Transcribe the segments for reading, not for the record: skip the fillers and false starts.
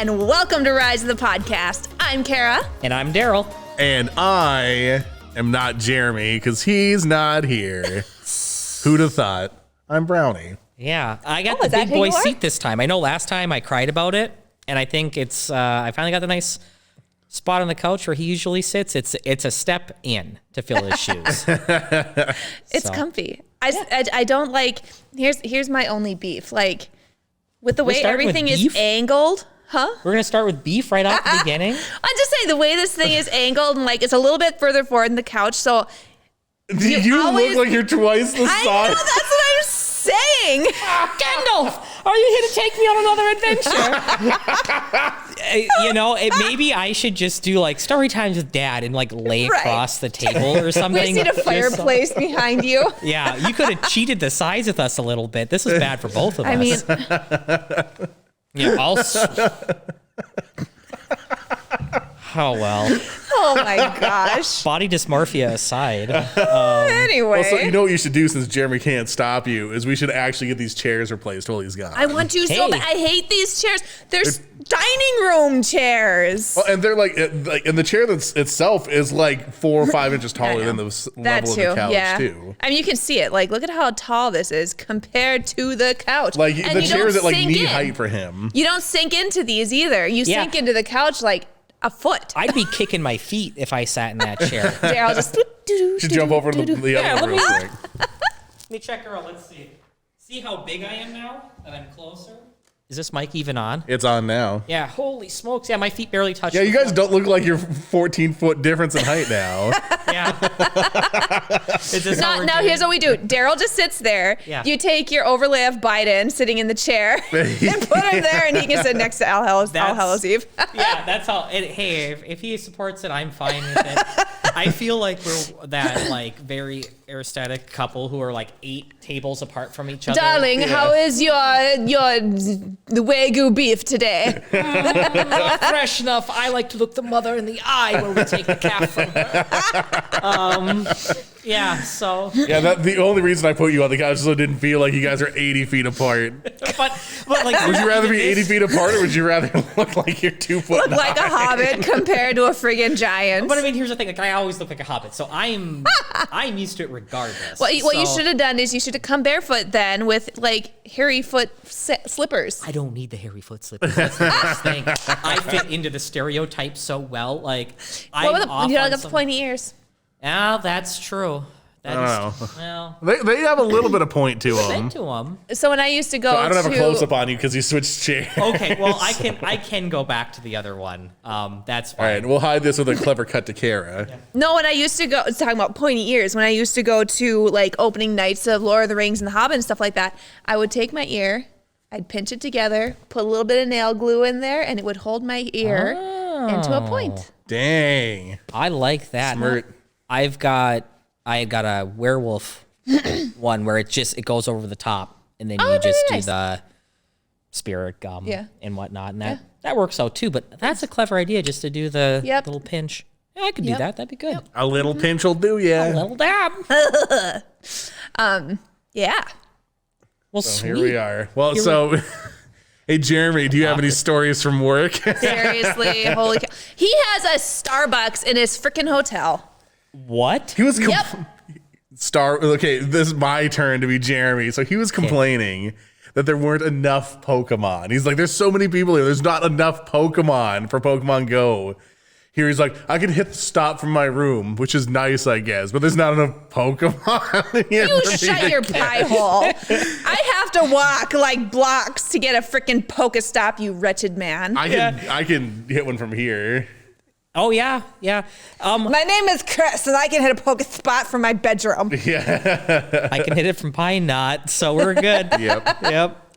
and welcome to Rise of the Podcast. I'm Kara. And I'm Darrell. And I am not Jeremy because he's not here. Who'd have thought? I'm Brownie. Yeah, I got the big boy seat this time. I know last time I cried about it, and I think it's, I finally got the nice spot on the couch where he usually sits. It's a step in to fill his shoes. It's comfy. I don't like, here's my only beef. Like, with the way everything is angled. Huh? We're going to start with beef right off the beginning? I'm just saying, the way this thing is angled, and like, it's a little bit further forward in the couch, so... You look like you're twice the size. I know, that's what I'm saying. Gandalf, are you here to take me on another adventure? Maybe I should just do like story times with Dad and like lay across the table or something. We just need a fireplace behind you. Yeah, you could have cheated the size with us a little bit. This is bad for both of us. I mean... Yeah, oh, well. Oh, my gosh. Body dysmorphia aside. Anyway. Well, so you know what you should do since Jeremy can't stop you is we should actually get these chairs replaced while he's gone. I want to so bad. I hate these chairs. They're dining room chairs. Well, and they're like, and the chair that's itself is like 4 or 5 inches taller than the level of the couch, too. I mean, you can see it. Like, look at how tall this is compared to the couch. Like, and the chair is at like knee height for him. You don't sink into these either. You sink into the couch like a foot. I'd be kicking my feet if I sat in that chair. Darrell just should jump over to the other real quick. Let me check her out. Let's see. See how big I am now that I'm closer? Is this mic even on? It's on now. Yeah, holy smokes. Yeah, my feet barely touch. Yeah, you guys don't look like you're 14-foot difference in height now. Yeah. Now here's what we do. Darrell just sits there. Yeah. You take your overlay of Biden sitting in the chair and put him there, and he can sit next to All Hallows Eve. Yeah, that's how. Hey, if he supports it, I'm fine with it. I feel like we're that like very aesthetic couple who are like 8 tables apart from each other. Darling, how is the Wagyu beef today? Not fresh enough. I like to look the mother in the eye when we take the calf from her. Yeah, so. Yeah, the only reason I put you on the couch is so it didn't feel like you guys are 80 feet apart. But like, would you rather be 80 feet apart or would you rather look like you're 2 foot Look like a hobbit compared to a friggin' giant. But I mean, here's the thing. Like, I always look like a hobbit, so I'm used to it regardless. What you should have done is you should have come barefoot then with like hairy foot slippers. I don't need the hairy foot slippers. That's the best thing. I fit into the stereotype so well. Like, you don't got the pointy ears. Yeah, that's true. Well, they have a little bit of point to them. So when I used to go, I don't have a close up on you because you switched chairs. Okay, well I can go back to the other one. That's fine. All right, we'll hide this with a clever cut to Kara. Yeah. No, when I used to go, talking about pointy ears. When I used to go to like opening nights of Lord of the Rings and The Hobbit and stuff like that, I would take my ear, I'd pinch it together, put a little bit of nail glue in there, and it would hold my ear into a point. Dang, I like that. Smart. I got a werewolf one where it goes over the top, and then you just do the spirit gum and whatnot, and that works out too. But that's a clever idea, just to do the little pinch. Yeah, I could do that. That'd be good. A little pinch will do, A little dab. Yeah. Well, so here we are. Well, hey, Jeremy, do you have any stories from work? Seriously, holy cow. He has a Starbucks in his freaking hotel. What? He was okay, this is my turn to be Jeremy. So he was complaining that there weren't enough Pokemon. He's like, there's so many people here. There's not enough Pokemon for Pokemon Go. Here he's like, I can hit the stop from my room, which is nice, I guess, but there's not enough Pokemon here. You shut your pie hole. I have to walk like blocks to get a freaking Pokestop, you wretched man. I can hit one from here. Oh, yeah. My name is Chris, and I can hit a Pokespot from my bedroom. Yeah. I can hit it from Pine Knot, so we're good. Yep.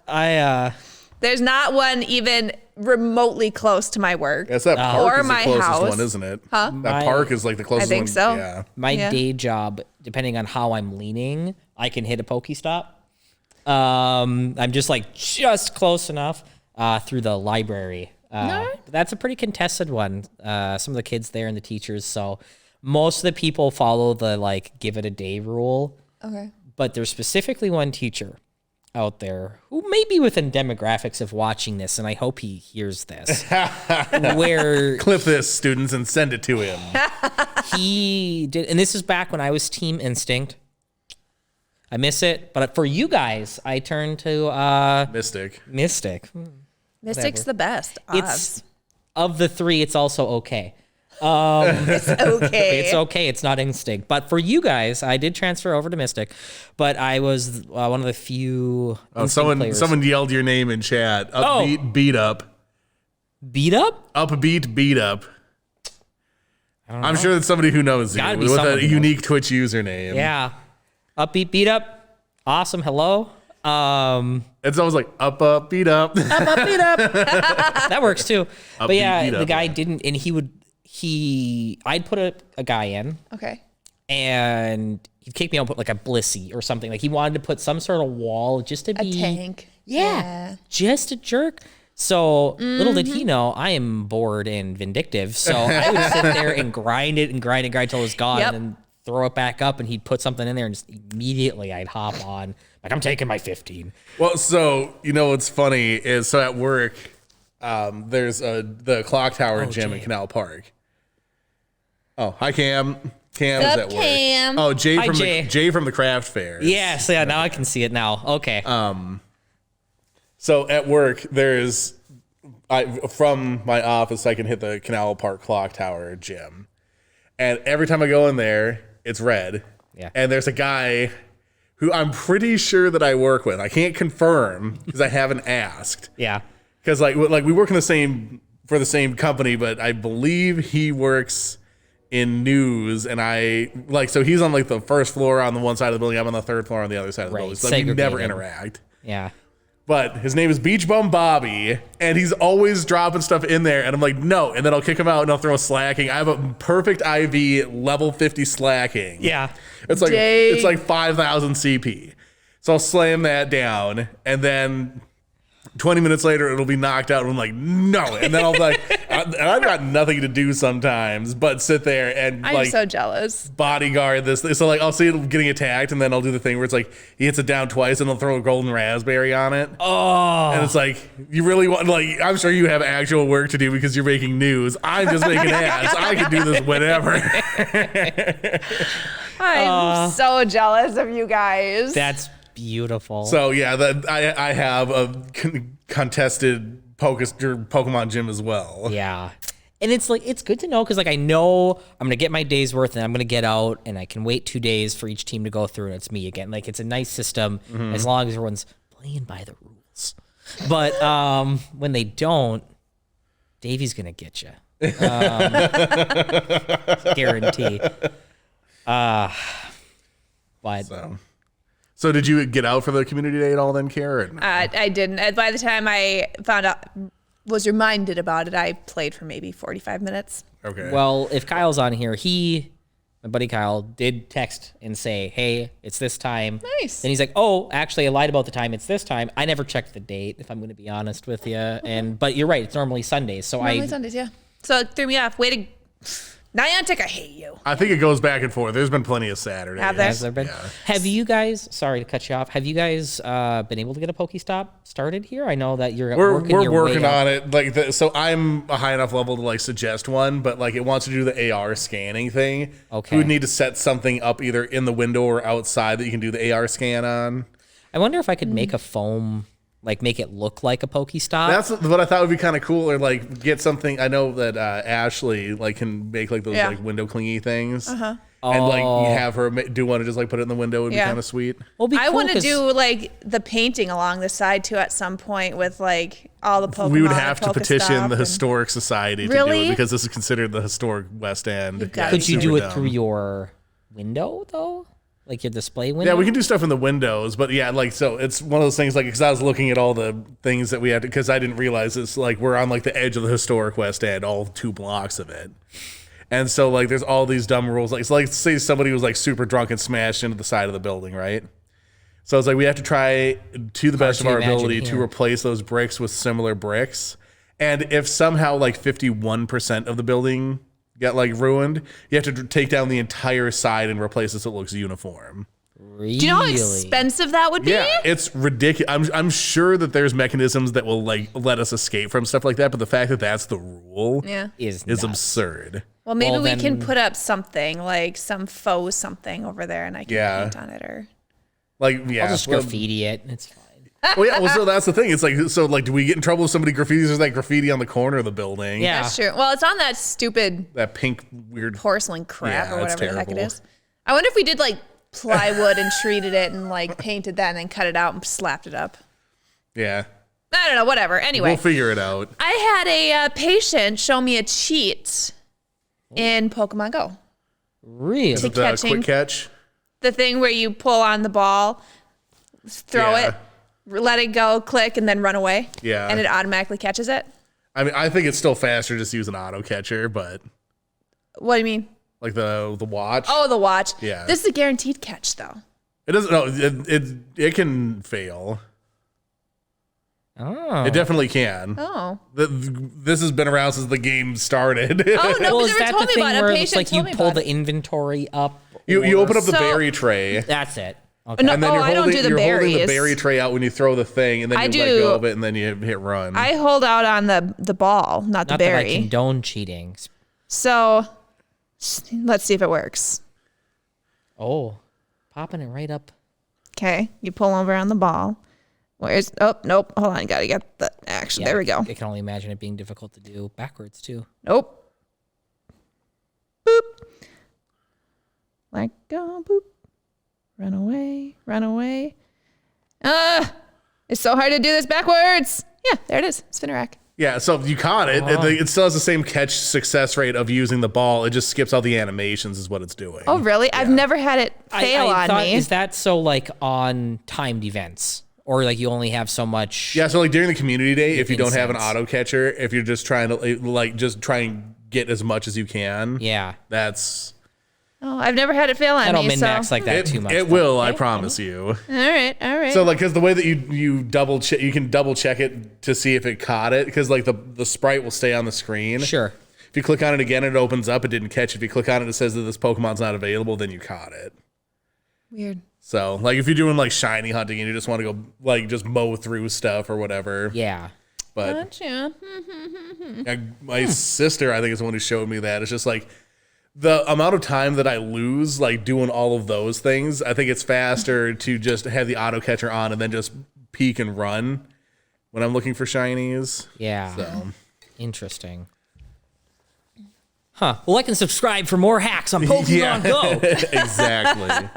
There's not one even remotely close to my work. Yes, that park or is my the closest house. one, isn't it? Huh? That park is like the closest one. I think so. Yeah. My day job, depending on how I'm leaning, I can hit a Pokestop. I'm just close enough through the library. That's a pretty contested one. Some of the kids there and the teachers. So most of the people follow the give it a day rule. Okay. But there's specifically one teacher out there who may be within demographics of watching this, and I hope he hears this, where Clip this, students, and send it to him. he did, and this is back when I was Team Instinct. I miss it, but for you guys, I turned to Mystic. Mystic's the best. It's of the three, it's also okay. It's okay. It's okay. It's not Instinct. But for you guys, I did transfer over to Mystic, but I was one of the few Instinct players. Someone yelled your name in chat. Upbeat, beat up. Beat up? Upbeat, beat up. I'm sure that's somebody who knows you Gotta be with someone a who unique Twitch username. Yeah. Upbeat, beat up. Awesome. Hello. It's always like up, beat up. Beat up. That works too. But yeah, beat up, the guy yeah. didn't, and I'd put a guy in, Okay. and he'd kick me out and put like a blissy or something. Like he wanted to put some sort of wall just to A be tank. Yeah, just a jerk. So little did he know, I am bored and vindictive. So I would sit there and grind it until it was gone, Yep. and then throw it back up, and he'd put something in there, and just immediately I'd hop on. Like, I'm taking my 15. Well, so what's funny is at work, there's the clock tower gym in Canal Park. Oh, hi Cam. Cam is Sup, at work. Cam? Oh, Jay Hi, from Jay. Jay from the craft fair. Yes, yeah, now I can see it now. Okay. So at work, from my office, I can hit the Canal Park clock tower gym. And every time I go in there, it's red. Yeah. And there's a guy who I'm pretty sure that I work with. I can't confirm because I haven't asked. Yeah. Because like we work for the same company, but I believe he works in news, and so he's on like the first floor on the one side of the building. I'm on the third floor on the other side of the Right, building. So like, we never segregated. interact. Yeah. But his name is Beach Bum Bobby, and he's always dropping stuff in there. And I'm like, no. And then I'll kick him out and I'll throw a slacking. I have a perfect IV level 50 slacking. Yeah. It's like Dang. it's like 5,000 CP. So I'll slam that down, and then 20 minutes later it'll be knocked out. And I'm like, no. And then I'll be like, I've got nothing to do sometimes but sit there and I'm like so jealous. bodyguard this. So like I'll see it getting attacked, and then I'll do the thing where it's like he hits it down twice, and I'll throw a golden raspberry on it. Oh. And it's like, you really want, like, I'm sure you have actual work to do because you're making news. I'm just making ads. I can do this whenever. I'm so jealous of you guys. That's beautiful. So yeah, I have a contested Pokemon gym as well. Yeah. And it's like, it's good to know, because like I know I'm going to get my day's worth, and I'm going to get out, and I can wait 2 days for each team to go through, and it's me again. Like, it's a nice system as long as everyone's playing by the rules. But when they don't, Davey's going to get you. Guarantee. But So did you get out for the community day at all then, Karen? I didn't. By the time I was reminded about it, I played for maybe 45 minutes. Okay. well, if Kyle's on here, my buddy Kyle did text and say, hey, it's this time. Nice. Then he's like, oh, actually, I lied about the time. It's this time. I never checked the date, if I'm going to be honest with you. But you're right. It's normally Sundays. So Normally Sundays, yeah. So it threw me off. Way to... Niantic, I hate you. I think it goes back and forth. There's been plenty of Saturdays. Have there? Has there been? Yeah. Have you guys, sorry to cut you off, have you guys been able to get a Pokestop started here? I know that you're We're working your working way up. on it. Like, so I'm a high enough level to like suggest one, but like it wants to do the AR scanning thing. Okay. We would need to set something up either in the window or outside that you can do the AR scan on. I wonder if I could make a foam, like make it look like a Pokestop. That's what I thought would be kind of cool, or like get something. I know that Ashley like can make like those Yeah. like window clingy things, and like Oh. you have her do one and just like put it in the window would be Yeah. kind of sweet. Well, be I cool want to 'cause- do like the painting along the side too at some point with like all the Pokemon. We would have to Pokestop petition the and- Historic Society to do Really? it because this is considered the historic West End. You've got Yeah, to it's Could you super do it dumb. through your window though? Like your display window? Yeah, we can do stuff in the windows, but yeah, like, so it's one of those things, like, because I was looking at all the things that we had to, because I didn't realize it's like we're on like the edge of the historic West End, all 2 blocks of it. And so, like, there's all these dumb rules. Like, so, like, say somebody was like super drunk and smashed into the side of the building, right? So it's like we have to try to the best of to our imagine ability to here. replace those bricks with similar bricks. And if somehow like 51% of the building got like ruined, you have to take down the entire side and replace it so it looks uniform. Really? Do you know how expensive that would be? Yeah, it's ridiculous. I'm sure that there's mechanisms that will like let us escape from stuff like that, but the fact that that's the rule is nuts. nuts. Absurd. Well, maybe Well, we then- can put up something like some faux something over there, and I can paint on it, or Like, yeah. I'll just graffiti it. It's fine. Well, yeah. Well, so that's the thing. It's like, so like, do we get in trouble if somebody graffitis? There's that graffiti on the corner of the building. Yeah. that's true. Well, it's on that stupid That pink weird. porcelain crap Yeah, or that's whatever the heck it terrible. is. I wonder if we did like plywood and treated it and like painted that and then cut it out and slapped it up. Yeah. I don't know. Whatever. Anyway, We'll figure it out. I had a patient show me a cheat in Pokemon Go. Really? To The catching quick catch. the thing where you pull on the ball, throw Yeah. it, let it go, click, and then run away. Yeah. And it automatically catches it. I mean, I think it's still faster just to use an auto catcher, but What do you mean? like the watch. Oh, the watch. Yeah. This is a guaranteed catch, though. It doesn't. No, it can fail. Oh. It definitely can. Oh. This has been around since the game started. Oh, no, Well, but is they that told the me thing about it. A where it's patient like you told me pull about the it. inventory up? You open up the So- berry tray. That's it. Okay. No, And then oh, you're I don't holding, do the you're holding the berries. berry tray out when you throw the thing, and then I you let do- go of it, and then you hit run. I hold out on the ball, not the Not that I berry. condone cheating. So let's see if it works. Oh, popping it right up. Okay. You pull over on the ball. Where's, oh, nope. Hold on. Gotta get the action. Yeah, There we go. I can only imagine it being difficult to do backwards too. Nope. Boop. Let go. Boop. Run away. Run away. It's so hard to do this backwards. Yeah, there it is. Spinner rack. Yeah, so if you caught it, it still has the same catch success rate of using the ball. It just skips all the animations is what it's doing. Oh, really? I've never had it fail I on thought, me. is that so like on timed events? Or like you only have so much? Yeah, so like during the community day, if you don't have an Incense. auto catcher, if you're just trying to like just try and get as much as you can, Yeah. that's Oh, I've never had it fail on I don't me. min max like that too much. it but- will, I Okay. promise you. All right. So like, because the way that you double check, you can double check it to see if it caught it, because like the sprite will stay on the screen. Sure. If you click on it again, it opens up. It didn't catch it. If you click on it, it says that this Pokemon's not available. Then you caught it. Weird. So like, if you're doing like shiny hunting and you just want to go like just mow through stuff or whatever, Yeah. but Gotcha. my sister, I think, is the one who showed me that. It's just like the amount of time that I lose like doing all of those things. I think it's faster to just have the auto catcher on and then just peek and run when I'm looking for shinies. Yeah. So Interesting. Huh. Well, like and subscribe for more hacks on Pokemon Yeah. Go. exactly.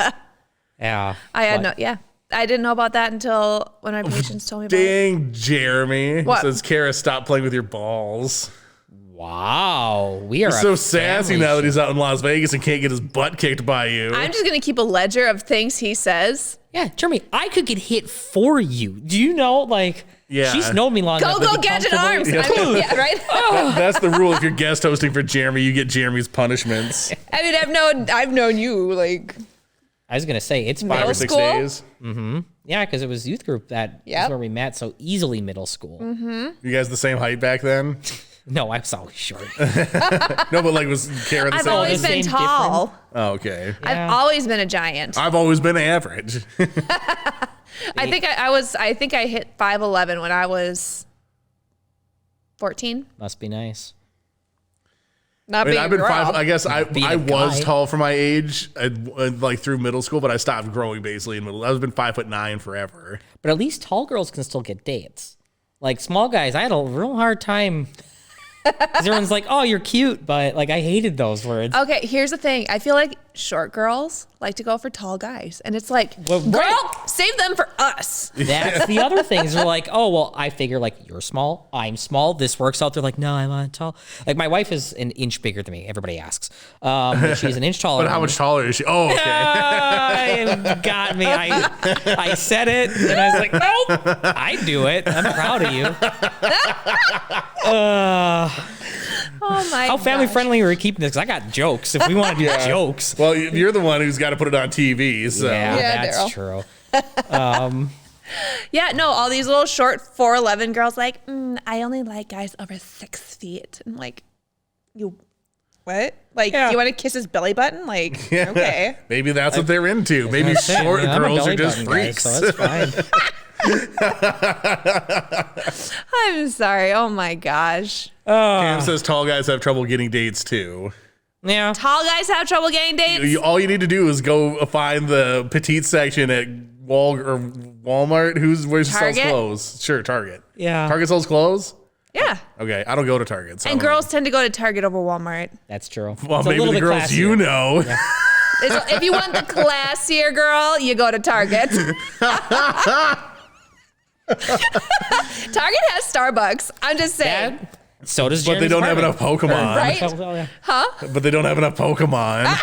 Yeah. I had But- no, yeah. I didn't know about that until one of my patients told me about it. Dang, Jeremy. What? Says Kara, stop playing with your balls. Wow. We are He's a so sassy family now that he's out in Las Vegas and can't get his butt kicked by you. I'm just going to keep a ledger of things he says. Yeah, Jeremy, I could get hit for you. Do you know, like, Yeah. she's known me long Go, enough. to go, be gadget comfortable- arms. I mean, yeah, right? That's the rule. If you're guest hosting for Jeremy, you get Jeremy's punishments. I mean, I've known you, like, I was going to say, it's Middle 5 or fine. 6 school? days. Yeah, because it was youth group that Yep. is where we met, so easily middle school. You guys the same height back then? No, I was always short. No, but like was Kara the I've same? always the been same tall. Oh, okay. Yeah. I've always been a giant. I've always been average. I think I think I hit 5'11" when I was 14. Must be nice. Not I mean, being I've been a girl. 5. I guess I Being a was guy. tall for my age, like through middle school, but I stopped growing basically in middle. I've been 5'9" forever. But at least tall girls can still get dates. Like small guys, I had a real hard time. 'Cause everyone's like, "Oh, you're cute," but like I hated those words. Okay, here's the thing. I feel like short girls like to go for tall guys. And it's like, Well, girl, right. save them for us. That's the other things. They're like, "Oh, well, I figure like you're small, I'm small. This works out." They're like, "No, I'm not tall." Like my wife is an inch bigger than me. Everybody asks. But she's an inch taller. But how than much me. taller is she? Oh, okay. Got me. I said it, and I was like, "Nope, I do it. I'm proud of you." Oh my How family gosh. friendly are we keeping this? 'Cause I got jokes. If we want to do jokes, Well, you're the one who's got to put it on TV. So Yeah, that's Darrell. true. Yeah, no, all these little short 4'11" girls like, I only like guys over 6 feet. I'm like, you what? Like, Yeah. you want to kiss his belly button? Like, okay. Maybe that's what they're into. Maybe That's it, short I'm a girls belly are just button guy, freaks. so that's fine. I'm sorry. Oh my gosh. Cam says tall guys have trouble getting dates too. Yeah. Tall guys have trouble getting dates. All you need to do is go find the petite section at Walmart. Where she sells Target? clothes? Sure, Target. Yeah. Target sells clothes. Yeah. Okay, I don't go to Target. So And girls tend to go to Target over Walmart. That's true. well, It's a maybe little the bit girls classier. you know. If you want the classier girl, you go to Target. Target has Starbucks. I'm just saying. That, so does But they Jeremy's don't have enough apartment. Pokemon. Right? Oh, yeah. But they don't have enough Pokemon.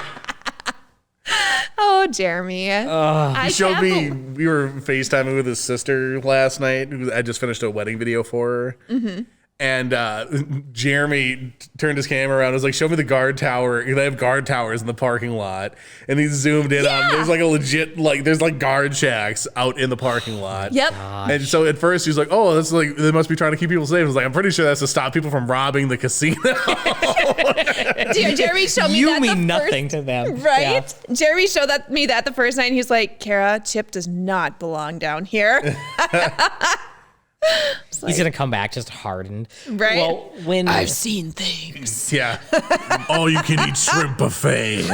Oh, Jeremy. I He showed can't me, bel- we were FaceTiming with his sister last night. I just finished a wedding video for her. Mm-hmm. And Jeremy turned his camera around and was like, show me the guard tower. They have guard towers in the parking lot. And he zoomed in on, there's like a legit, there's like guard shacks out in the parking lot. Yep. And so at first he was like, oh, that's like, they must be trying to keep people safe. I was like, I'm pretty sure that's to stop people from robbing the casino. Jeremy showed me You that mean the nothing first, to them. right? Jeremy showed me that the first night, and he's like, Kara, Chip does not belong down here. He's going to come back just hardened. Right? Well, when I've seen things. Yeah. All you can eat shrimp buffet.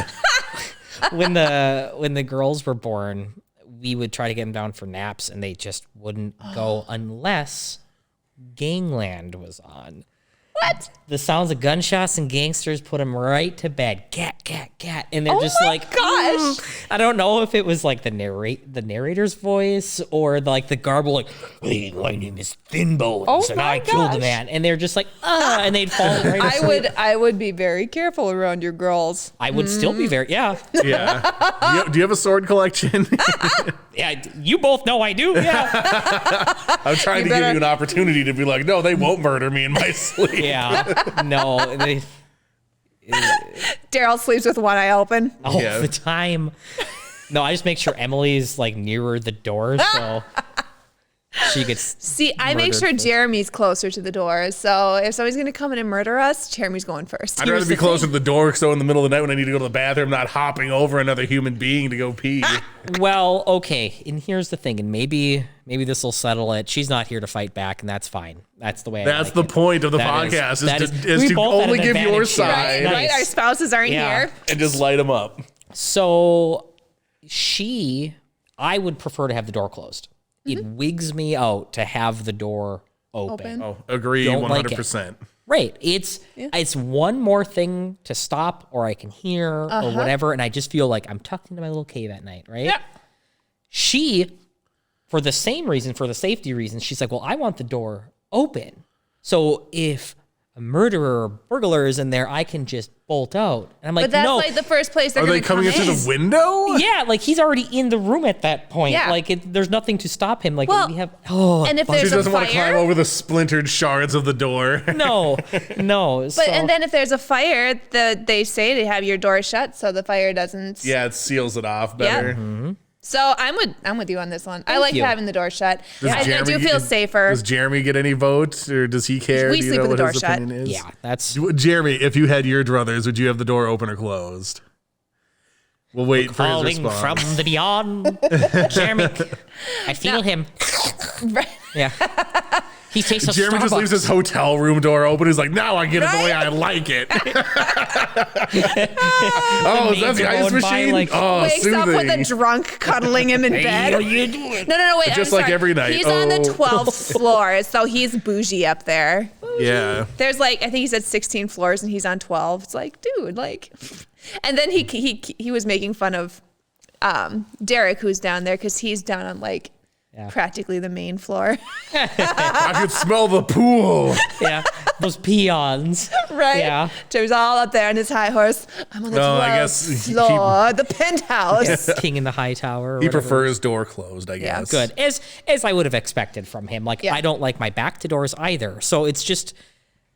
when the girls were born, we would try to get them down for naps, and they just wouldn't go unless Gangland was on. What? The sounds of gunshots and gangsters put them right to bed. Cat, cat, cat, and they're just my like, gosh. I don't know if it was like the narrator's voice or like the garble, like, hey, my name is Thin Bones, Oh and my I killed a gosh. man, and they're just like, and they'd fall right asleep. I would be very careful around your girls. I would still be very, yeah. Do you have a sword collection? Yeah, you both know I do. Yeah, I'm trying to give you an opportunity to be like, no, they won't murder me in my sleep. yeah. No, Darrell sleeps with one eye open. all Yeah. the time. No, I just make sure Emily's like nearer the door so she gets. See, I make murdered sure first. Jeremy's closer to the door. So if somebody's going to come in and murder us, Jeremy's going first. I'd rather be closer to the door, so in the middle of the night when I need to go to the bathroom, not hopping over another human being to go pee. Well, okay, and here's the thing, and maybe this will settle it. She's not here to fight back, and that's fine. That's the way. That's I like the it. point of the That podcast that is we to both had only an give your advantage here. side Nice. Right? Our spouses aren't Yeah. here. and just light them up. So I would prefer to have the door closed. It wigs me out to have the door open. Oh, agree, Don't like it. 100%. Right. It's one more thing to stop or I can hear or whatever. And I just feel like I'm tucked into my little cave at night, right? Yeah. She, for the same reason, for the safety reasons, she's like, well, I want the door open. So if a murderer or burglar is in there, I can just bolt out. And I'm like, But that's no. like the first place they're Are going they to come coming into in. the window? Yeah, like he's already in the room at that point. Yeah. Like there's nothing to stop him. Like Well, we have. And if She there's a doesn't want to climb fire, over the splintered shards of the door. No. but and then if there's a fire, they say they have your door shut so the fire doesn't. Yeah, it seals it off better. So I'm with you on this one. I like you. having the door shut. Does I do Jeremy- feel safer. Does Jeremy get any votes, or does he care? We Do you sleep know with the what door his shut. opinion is? yeah, that's Jeremy, if you had your druthers, would you have the door open or closed? We'll wait for his falling response. from the beyond. Jeremy, I feel him. Right. Yeah. He tastes of Jeremy just leaves Starbucks. his hotel room door open. He's like, now I get it the way Right? I like it. Oh, that's the Neighbor ice going by, machine? like, Oh, Wakes up with soothing. a drunk cuddling him in Hey, bed. how you doing? No, wait. Just I'm like sorry. every night. He's on the Oh. 12th floor, so he's bougie up there. Yeah. There's like, I think he said 16 floors and he's on 12. It's like, dude, like. And then he was making fun of Derek, who's down there, because he's down on like practically the main floor. I could smell the pool. Yeah. Those peons. Right? Yeah. Joe's all up there on his high horse. I'm on the No, I 12th guess he- floor, the penthouse. King in the high tower. or He whatever. prefers door closed, I Yeah. guess. Good. As I would have expected from him. Like, Yeah. I don't like my back to doors either. So it's just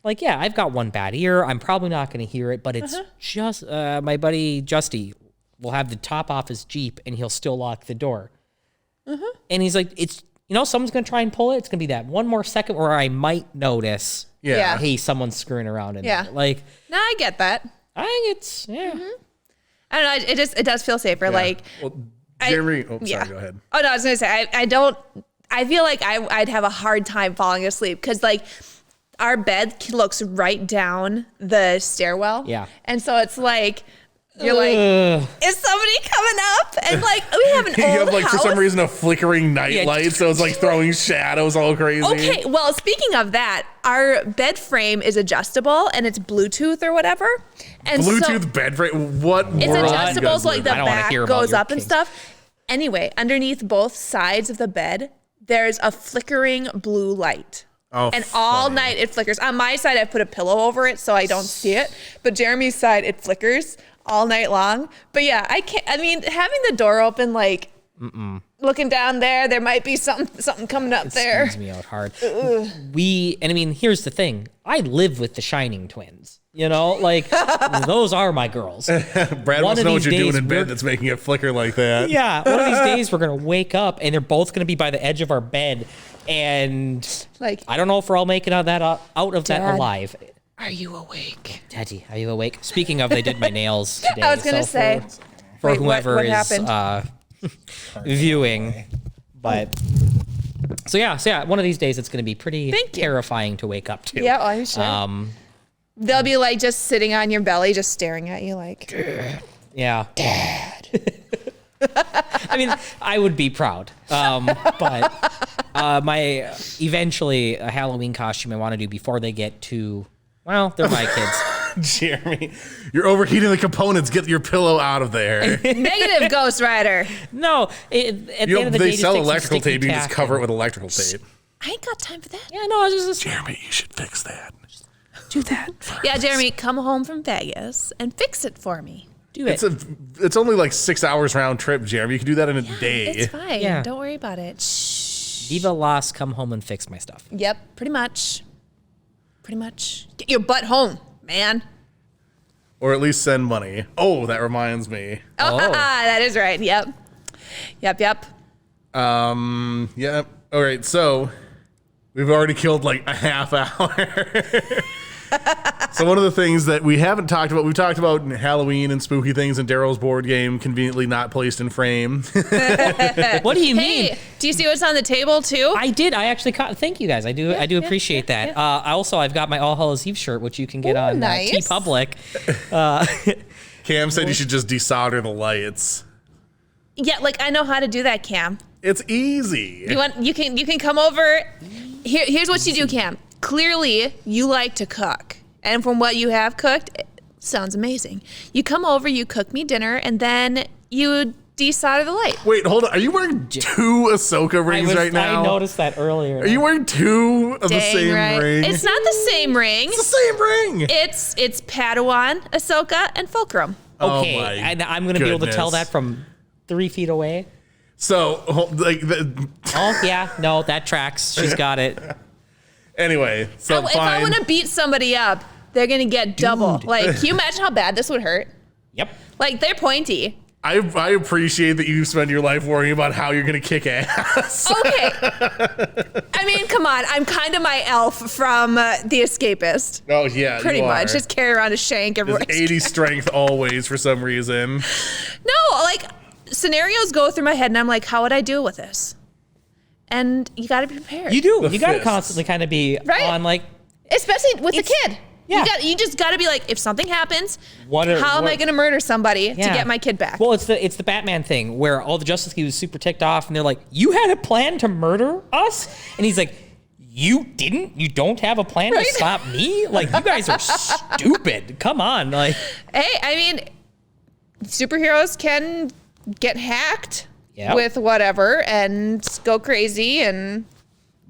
like, yeah, I've got one bad ear. I'm probably not going to hear it, but it's just my buddy Justy will have the top off his Jeep and he'll still lock the door. And he's like, it's, someone's going to try and pull it. It's going to be that one more second where I might notice, Yeah. Yeah. hey, someone's screwing around in Yeah. there. Like, No, I get that. I think it's I don't know. It does feel safer. Yeah. Like, Well, Jeremy, go ahead. Oh no, I was gonna say I feel like I'd have a hard time falling asleep because like our bed looks right down the stairwell. Yeah. And so it's like you're like, is somebody coming up? And like we have an You old have like house. for some reason a flickering night light, so it's like throwing shadows all crazy. Okay, well, speaking of that, our bed frame is adjustable and it's Bluetooth or whatever. And Bluetooth bed frame. What? it's world adjustable, does so like the I don't wanna back hear about goes your up and kinks. stuff. Anyway, underneath both sides of the bed, there's a flickering blue light. Oh, And all funny. night it flickers. On my side, I put a pillow over it so I don't see it. But Jeremy's side, it flickers all night long. But yeah, I mean, having the door open, like looking down there might be something coming up there. Squeeze me out hard. And I mean, here's the thing. I live with the Shining twins. You know, like those are my girls. Brad One wants of to know what these you're doing days in we're- bed that's making it flicker like that. Yeah, one of these days we're gonna wake up and they're both gonna be by the edge of our bed, and Like, I don't know if we're all making out of that Dad. alive. are you awake? Daddy, are you awake? Speaking of, they did my nails today. I was gonna so say. for Wait, what whoever is happened? viewing, but so yeah, one of these days it's gonna be pretty Thank you. terrifying to wake up to. Yeah, I'm sure. They'll be like just sitting on your belly, just staring at you like. Yeah. Dad. I mean, I would be proud. But my eventually a Halloween costume I want to do before they get to, well, they're my kids. Jeremy, you're overheating the components. Get your pillow out of there. Negative Ghost Rider. No, at the end of the day, They just sell take some electrical sticky tape. You just tack cover it and- with electrical tape. I ain't got time for that. Yeah, no, I was just Jeremy, you should fix that. do that. Yeah, Jeremy, come home from Vegas and fix it for me. Do it. It's only like 6 hours round trip, Jeremy. You can do that in a day. It's fine. Yeah. Don't worry about it. Shh. Viva Las, come home and fix my stuff. Yep, pretty much. Pretty much. Get your butt home, man. Or at least send money. Oh, that reminds me. Oh, Oh. that is right. Yep. Yep. Yeah. All right. So we've already killed like a half hour. So one of the things that we haven't talked about, we've talked about Halloween and spooky things and Darrell's board game conveniently not placed in frame. What do you mean? Hey, do you see what's on the table too? I did. I actually caught. Thank you guys. I do appreciate that. I've got my All Hallows Eve shirt, which you can get Ooh, on nice. TeePublic. Cam said you should just desolder the lights. Yeah, like I know how to do that, Cam. It's easy. You can come over. Here's what you do, Cam. Clearly, you like to cook. And from what you have cooked, it sounds amazing. You come over, you cook me dinner, and then you desolder the light. Wait, hold on. Are you wearing two Ahsoka rings right now? I noticed that earlier. Are you wearing two of the Dang same right. ring? It's not the same ring. It's the same ring. It's Padawan, Ahsoka, and Fulcrum. Okay, Oh my and I'm going to be able to tell goodness. that from 3 feet away. So, Oh yeah, no, that tracks. She's got it. anyway, so If fine. I want to beat somebody up, they're gonna get double. Like, can you imagine how bad this would hurt? Yep. Like, they're pointy. I appreciate that you spend your life worrying about how you're going to kick ass. Okay. I mean, come on. I'm kind of my elf from The Escapist. Oh, yeah. Pretty you much. are. Just carry around a shank everywhere. Just 80 strength always for some reason. No, like, scenarios go through my head, and I'm like, how would I deal with this? And you got to be prepared. You do. The You got to fists. constantly kind of be Right. on like. Especially with the kid. Yeah. You just got to be like, if something happens, What are- how am I what- going to murder somebody to Yeah. get my kid back? Well, it's the Batman thing where all the Justice League was super ticked off, and they're like, "You had a plan to murder us," and he's like, "You didn't. You don't have a plan Right. to stop me. Like, you guys are stupid. Come on, like." Hey, I mean, superheroes can get hacked Yep. with whatever and go crazy and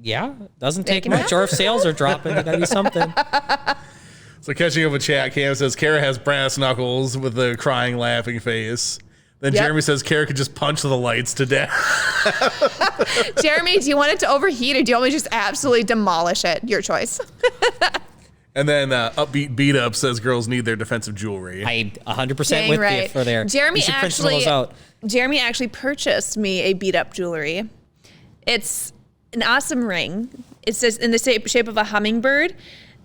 Yeah, doesn't take it much. happen. Or if sales are dropping, there gotta be something. So catching up with chat, Cam says Kara has brass knuckles with a crying, laughing face. Then Yep. Jeremy says Kara could just punch the lights to death. Jeremy, do you want it to overheat or do you want me to just absolutely demolish it? Your choice. And then Upbeat Beat Up says girls need their defensive jewelry. I 100% Dang with you right. for there. Jeremy You should print some of actually, those out. Jeremy actually purchased me a beat up jewelry. It's an awesome ring. It's just in the shape of a hummingbird.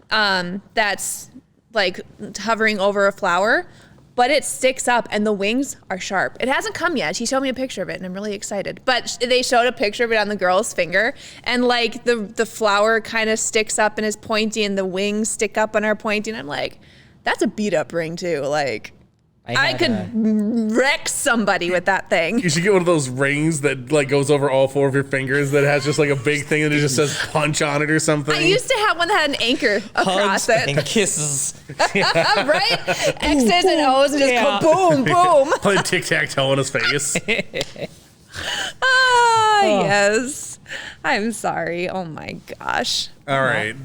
That's like hovering over a flower, but it sticks up and the wings are sharp. It hasn't come yet. She showed me a picture of it and I'm really excited. But they showed a picture of it on the girl's finger and like the flower kind of sticks up and is pointy and the wings stick up and are pointy. And I'm like, that's a beat up ring too. Like I could wreck somebody with that thing. You should get one of those rings that like goes over all 4 of your fingers that has just like a big thing and it just says punch on it or something. I used to have one that had an anchor across it. And kisses. Right? X's and O's and just go boom, boom. Play tic-tac-toe in his face. Yes. I'm sorry. Oh my gosh. All right.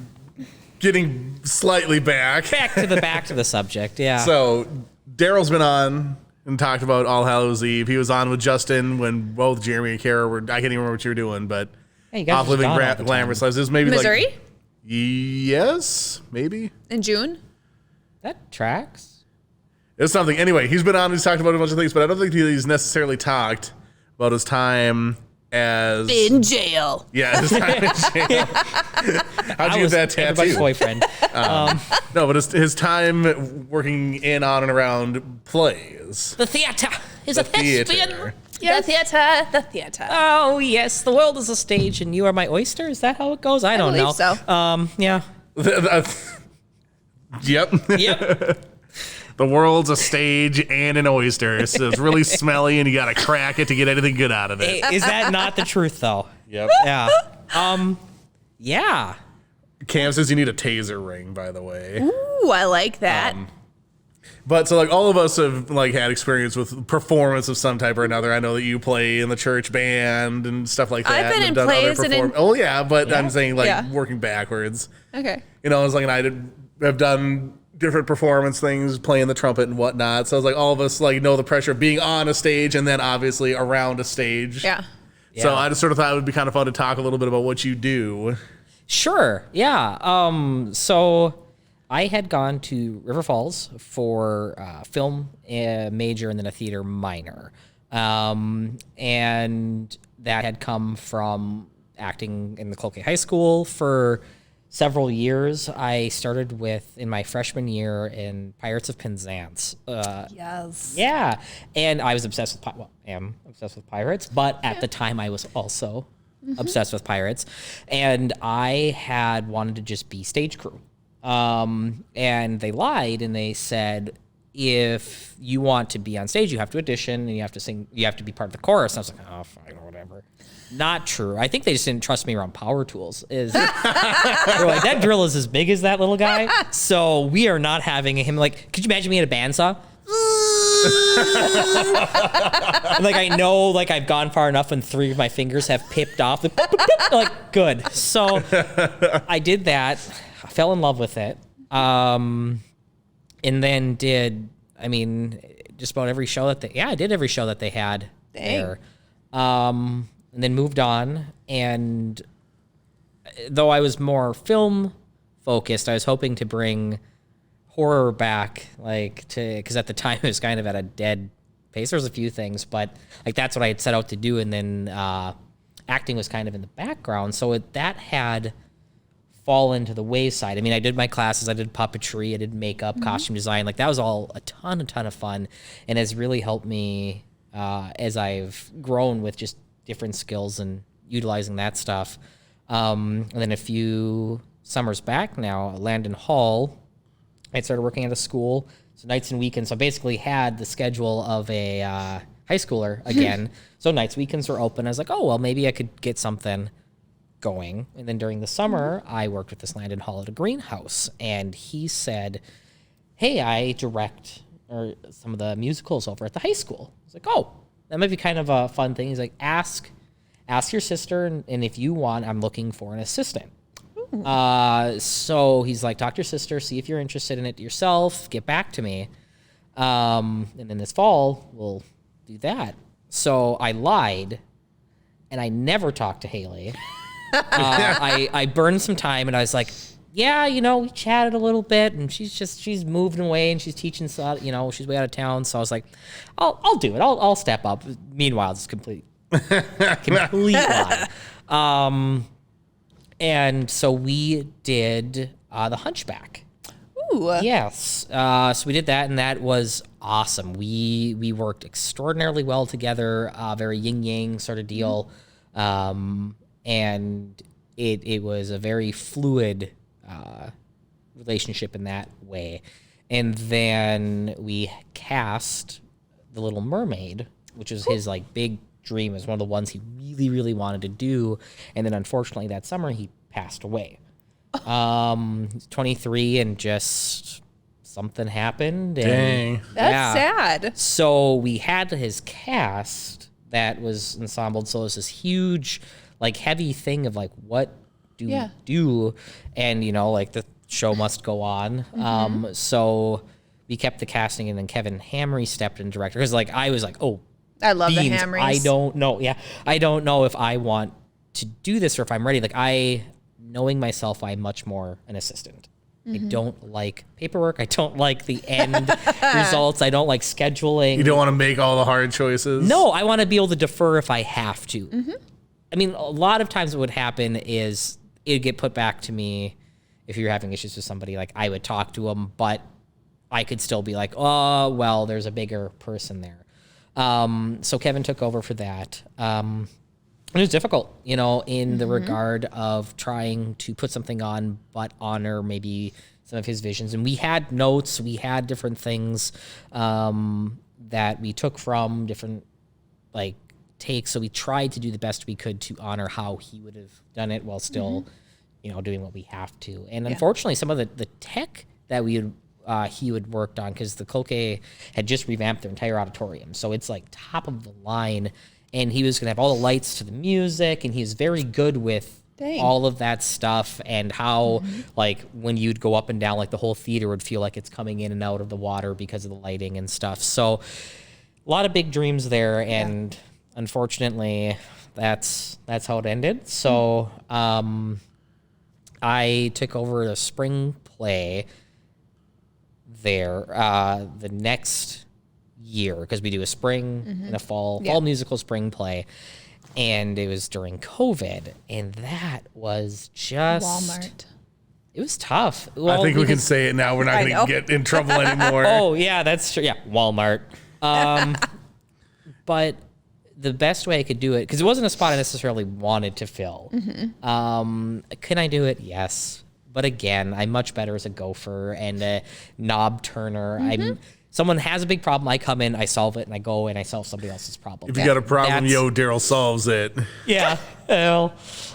Getting slightly back. Back to the subject. Yeah. So Darrell's been on and talked about All Hallows Eve. He was on with Justin when both Jeremy and Kara were, I can't even remember what you were doing, but hey, you guys off living glamorous lives. It was maybe Missouri? like, yes, maybe. In June? That tracks. It was something. Anyway, he's been on, he's talked about a bunch of things, but I don't think he's necessarily talked about his time as in jail. Yeah, his time in jail. How'd you get that tattoo? Everybody's boyfriend. No, but his time working in, on, and around plays. The theater is a thespian. Yes. The theater. Oh yes, the world is a stage, and you are my oyster. Is that how it goes? I don't know. So. Yeah. Yep. Yep. The world's a stage and an oyster, so it's really smelly, and you got to crack it to get anything good out of it. Is that not the truth, though? Yep. Yeah. Yeah. Cam says you need a taser ring, by the way. Ooh, I like that. But so like all of us have like had experience with performance of some type or another. I know that you play in the church band and stuff like that. I've been and in plays and in... Oh yeah, but Yeah. I'm saying like working backwards. Okay. You know, it's like, and I have done different performance things, playing the trumpet and whatnot. So it's like all of us like know the pressure of being on a stage and then obviously around a stage. Yeah. So I just sort of thought it would be kind of fun to talk a little bit about what you do. Sure. Yeah. So I had gone to River Falls for film major and then a theater minor. And that had come from acting in the Cloquet High School for several years. I started in my freshman year in Pirates of Penzance. Yes. Yeah. And I was obsessed with, am obsessed with pirates, but at the time I was also obsessed with pirates. And I had wanted to just be stage crew. And they lied and they said, if you want to be on stage, you have to audition and you have to sing, you have to be part of the chorus. And I was like, oh, fine, whatever. Not true. I think they just didn't trust me around power tools. They're like, that drill is as big as that little guy. So we are not having him. Like, could you imagine me at a bandsaw? Like, I know, like, I've gone far enough and 3 of my fingers have pipped off. Like, good. So I did that. I fell in love with it. And then did, just about every show that I did every show that they had there. And then moved on. And though I was more film focused, I was hoping to bring horror back, because at the time it was kind of at a dead pace. There was a few things, but like that's what I had set out to do. And then acting was kind of in the background. So that had fallen to the wayside. I did my classes, I did puppetry, I did makeup, costume design. Like that was all a ton of fun and has really helped me as I've grown with just different skills and utilizing that stuff. And then a few summers back now, Landon Hall, I started working at a school. So nights and weekends. So I basically had the schedule of a high schooler again. So nights, weekends were open. I was like, oh, well, maybe I could get something going. And then during the summer, I worked with this Landon Hall at a greenhouse. And he said, hey, I direct some of the musicals over at the high school. I was like, oh, that might be kind of a fun thing. He's like, ask your sister, and if you want, I'm looking for an assistant. So he's like, talk to your sister, see if you're interested in it yourself, get back to me. And then this fall, we'll do that. So I lied, and I never talked to Haley. I burned some time, and I was like, yeah, we chatted a little bit, and she's moved away, and she's teaching, she's way out of town. So I was like, I'll do it. I'll step up. Meanwhile, it's complete lie. And so we did The Hunchback. Ooh. Yes. So we did that, and that was awesome. We worked extraordinarily well together, very yin-yang sort of deal. And it was a very fluid relationship in that way. And then we cast The Little Mermaid, which is his like big dream. It was one of the ones he really, really wanted to do. And then unfortunately that summer he passed away. He's 23 and just something happened. And Dang. That's sad. so we had his cast that was ensembled. So it was this huge, like heavy thing of like, what do we do? And, you know, like the show must go on. So we kept the casting, and then Kevin Hamry stepped in director. Cause like, I was like, oh, I love the beans, Hamrys. I don't know. Yeah. I don't know if I want to do this or if I'm ready. Like knowing myself, I'm much more an assistant. I don't like paperwork. I don't like the end results. I don't like scheduling. You don't want to make all the hard choices? No, I want to be able to defer if I have to. I mean, a lot of times what would happen is it'd get put back to me if you're having issues with somebody. Like, I would talk to them, but I could still be like, oh, well, there's a bigger person there. So Kevin took over for that. It was difficult, you know, in the regard of trying to put something on, but honor maybe some of his visions. And we had notes, we had different things that we took from different like takes. So we tried to do the best we could to honor how he would have done it while still, you know, doing what we have to. And unfortunately, some of the tech that he had worked on, because the Cloquet had just revamped their entire auditorium. So it's like top of the line. And he was going to have all the lights to the music, and he was very good with all of that stuff, and how, like, when you'd go up and down, like, the whole theater would feel like it's coming in and out of the water because of the lighting and stuff. So a lot of big dreams there, and unfortunately, that's how it ended. So I took over the spring play there the next year, because we do a spring and a fall musical spring play, and it was during COVID, and that was just Walmart. It was tough. Well, I think we can say it now. We're not going to get in trouble anymore. Oh yeah, that's true. Yeah, Walmart. But the best way I could do it, because it wasn't a spot I necessarily wanted to fill. Can I do it? Yes. But again, I'm much better as a gopher and a knob turner. Someone has a big problem, I come in, I solve it, and I go and I solve somebody else's problem. If you got a problem, Darrell solves it. Yeah. Well,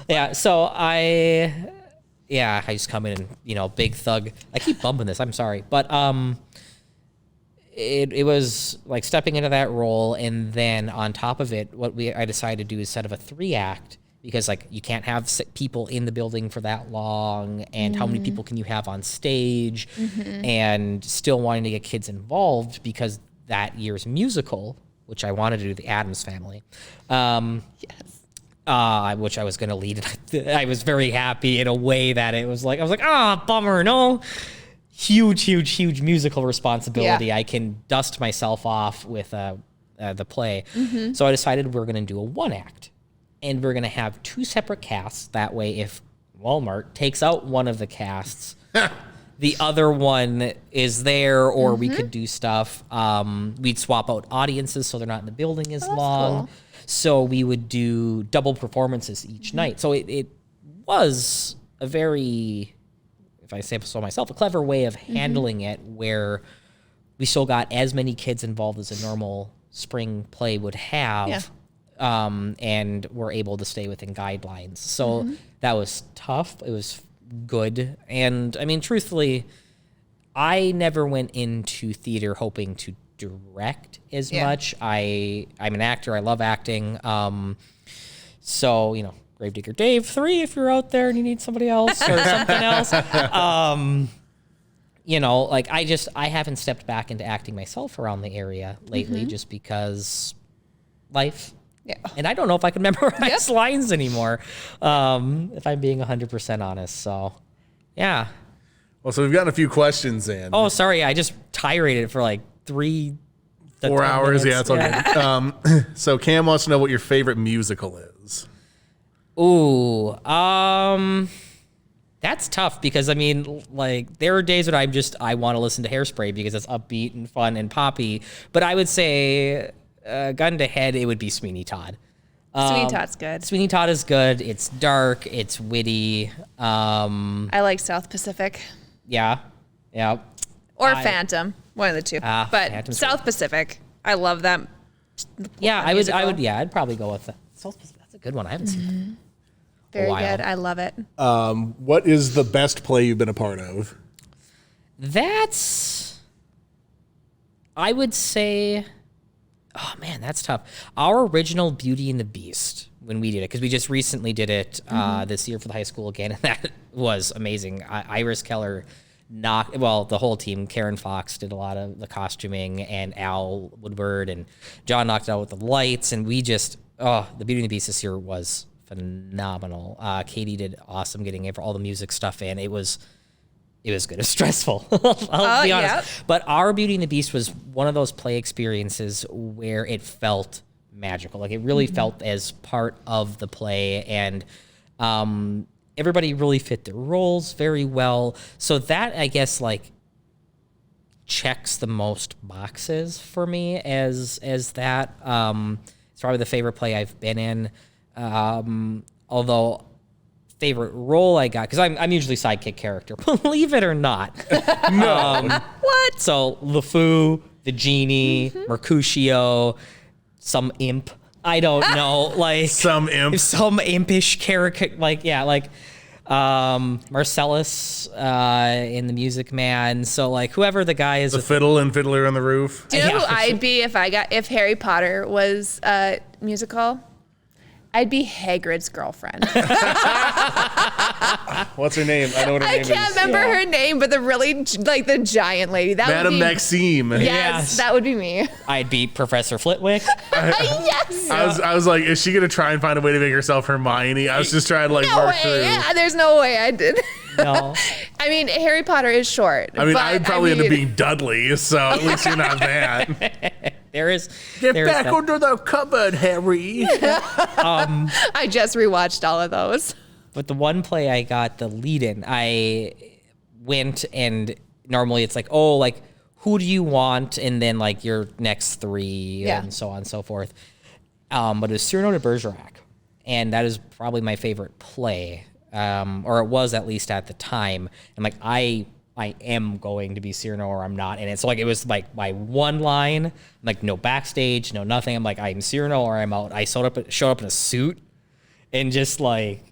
yeah. So I just come in and, you know, big thug. I keep bumping this. I'm sorry. But it was like stepping into that role. And then on top of it, I decided to do is set of a 3-act, because like you can't have people in the building for that long, and how many people can you have on stage, and still wanting to get kids involved, because that year's musical, which I wanted to do, The Addams Family, which I was going to lead. I was very happy in a way that it was like, I was like, bummer, no. Huge musical responsibility. Yeah. I can dust myself off with the play. So I decided we're going to do a 1-act. And we're going to have 2 separate casts. That way, if Walmart takes out one of the casts, the other one is there, or we could do stuff. We'd swap out audiences so they're not in the building as long. Cool. So we would do double performances each night. So it was a very, if I say so myself, a clever way of handling it, where we still got as many kids involved as a normal spring play would have. Yeah. And we're able to stay within guidelines. So that was tough. It was good. And I mean, truthfully, I never went into theater hoping to direct as much. I'm an actor. I love acting. So, you know, Gravedigger Dave 3, if you're out there and you need somebody else or something else. You know, like I haven't stepped back into acting myself around the area lately, just because life. Yeah. And I don't know if I can memorize lines anymore, if I'm being 100% honest. So, yeah. Well, so we've gotten a few questions in. Oh, sorry. I just tirade for like 3 to 4 10 hours. minutes. Yeah, it's all good. So Cam wants to know what your favorite musical is. Ooh. That's tough because I mean, like there are days when I want to listen to Hairspray because it's upbeat and fun and poppy. But I would say, gun to head, it would be Sweeney Todd. Sweeney Todd's good. Sweeney Todd is good. It's dark. It's witty. I like South Pacific Yeah. or Phantom, one of the two. But Phantom's South Pacific, I love them. Yeah, I would. Yeah, I'd probably go with that. That's a good one. I haven't seen that. Very while. good. I love it. What is the best play you've been a part of? I would say, oh man, that's tough. Our original Beauty and the Beast, when we did it, because we just recently did it this year for the high school again, and that was amazing. Iris Keller the whole team, Karen Fox did a lot of the costuming, and Al Woodward and John knocked it out with the lights, and we just, the Beauty and the Beast this year was phenomenal. Katie did awesome getting all the music stuff in. It was good. It was stressful. I'll be honest. Yep. But our Beauty and the Beast was one of those play experiences where it felt magical. Like it really felt as part of the play, and everybody really fit their roles very well. So that, I guess, like checks the most boxes for me as that. It's probably the favorite play I've been in. Although favorite role I got, because I'm usually sidekick character, believe it or not. What? So LeFou, the genie, Mercutio, some imp. I don't know, like Some impish character, Marcellus in The Music Man. So like whoever the guy is, The Fiddle and Fiddler on the Roof. Do you know who I'd be if Harry Potter was a musical? I'd be Hagrid's girlfriend. What's her name? I know what her I name is. can't remember her name, but the really like the giant lady. That Madame would be Maxime. Yes, that would be me. I'd be Professor Flitwick. Yes. I was like, is she gonna try and find a way to make herself Hermione? I was just trying to like No work way. through. Yeah, there's no way I did. No. I mean, Harry Potter is short. I mean, but I'd probably end up being Dudley, so at least you're not that. Get back under the cupboard, Harry. I just rewatched all of those. But the one play I got the lead in, I went and normally it's like, oh, like who do you want? And then like your next three and so on and so forth. But it was Cyrano de Bergerac. And that is probably my favorite play. Or it was at least at the time. And like, I am going to be Cyrano or I'm not in it. So like, it was like my one line, like no backstage, no nothing. I'm like, I'm Cyrano or I'm out. I showed up in a suit and just like,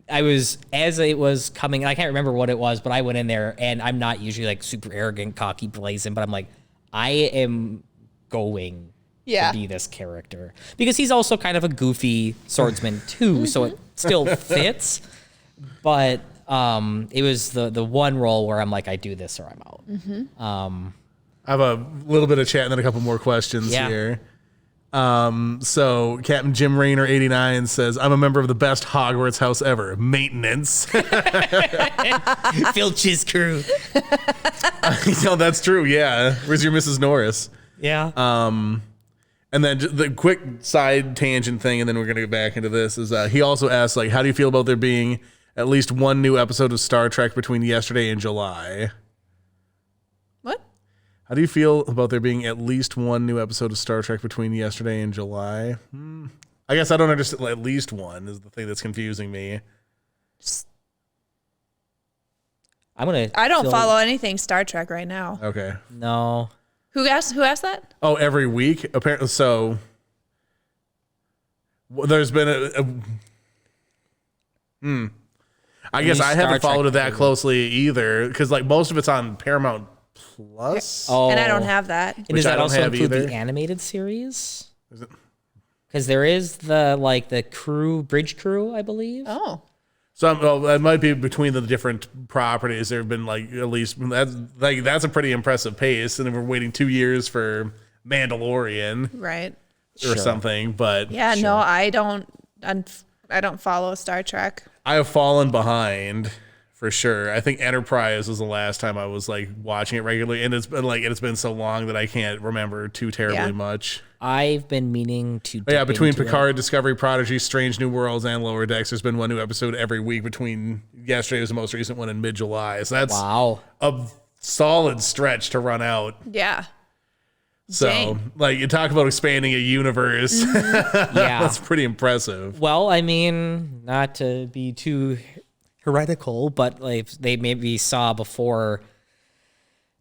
as it was coming, and I can't remember what it was, but I went in there and I'm not usually like super arrogant, cocky, blazing, but I'm like, I am going to be this character because he's also kind of a goofy swordsman too. So it still fits, but it was the one role where I'm like, I do this or I'm out. I have a little bit of chat and then a couple more questions here. So Captain Jim Raynor 89 says, I'm a member of the best Hogwarts house ever, maintenance. Filch's crew. No, that's true. Yeah. Where's your Mrs. Norris? Yeah. And then the quick side tangent thing, and then we're going to get back into this, is he also asked, like, how do you feel about there being at least one new episode of Star Trek between yesterday and July? What? How do you feel about there being at least one new episode of Star Trek between yesterday and July? I guess I don't understand. At least one is the thing that's confusing me. I don't follow anything Star Trek right now. Okay. No. Who asked that? Oh, every week? Apparently. So there's been I guess I haven't followed it that closely either, because like most of it's on Paramount Plus. Oh. And I don't have that. And does I that don't also have include either. the animated series? Is it? Because there is the bridge crew, I believe. Oh. So that might be between the different properties. There have been like at least that's a pretty impressive pace, and we're waiting 2 years for Mandalorian Right. or something. But Yeah, no, I don't follow Star Trek. I have fallen behind for sure. I think Enterprise was the last time I was like watching it regularly, and it's been so long that I can't remember too terribly much. I've been meaning to. Between into Picard, Discovery, Prodigy, Strange New Worlds, and Lower Decks, there's been one new episode every week between yesterday was the most recent one in mid-July. So that's Wow. a solid stretch to run out. Yeah. So, Dang. like, you talk about expanding a universe. Yeah. That's pretty impressive. Well, I mean, not to be too heretical, but like they maybe saw before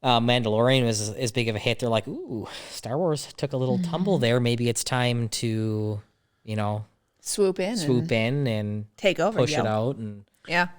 Mandalorian was as big of a hit. They're like, ooh, Star Wars took a little tumble there. Maybe it's time to, Swoop in and take over. push it out. And Yeah.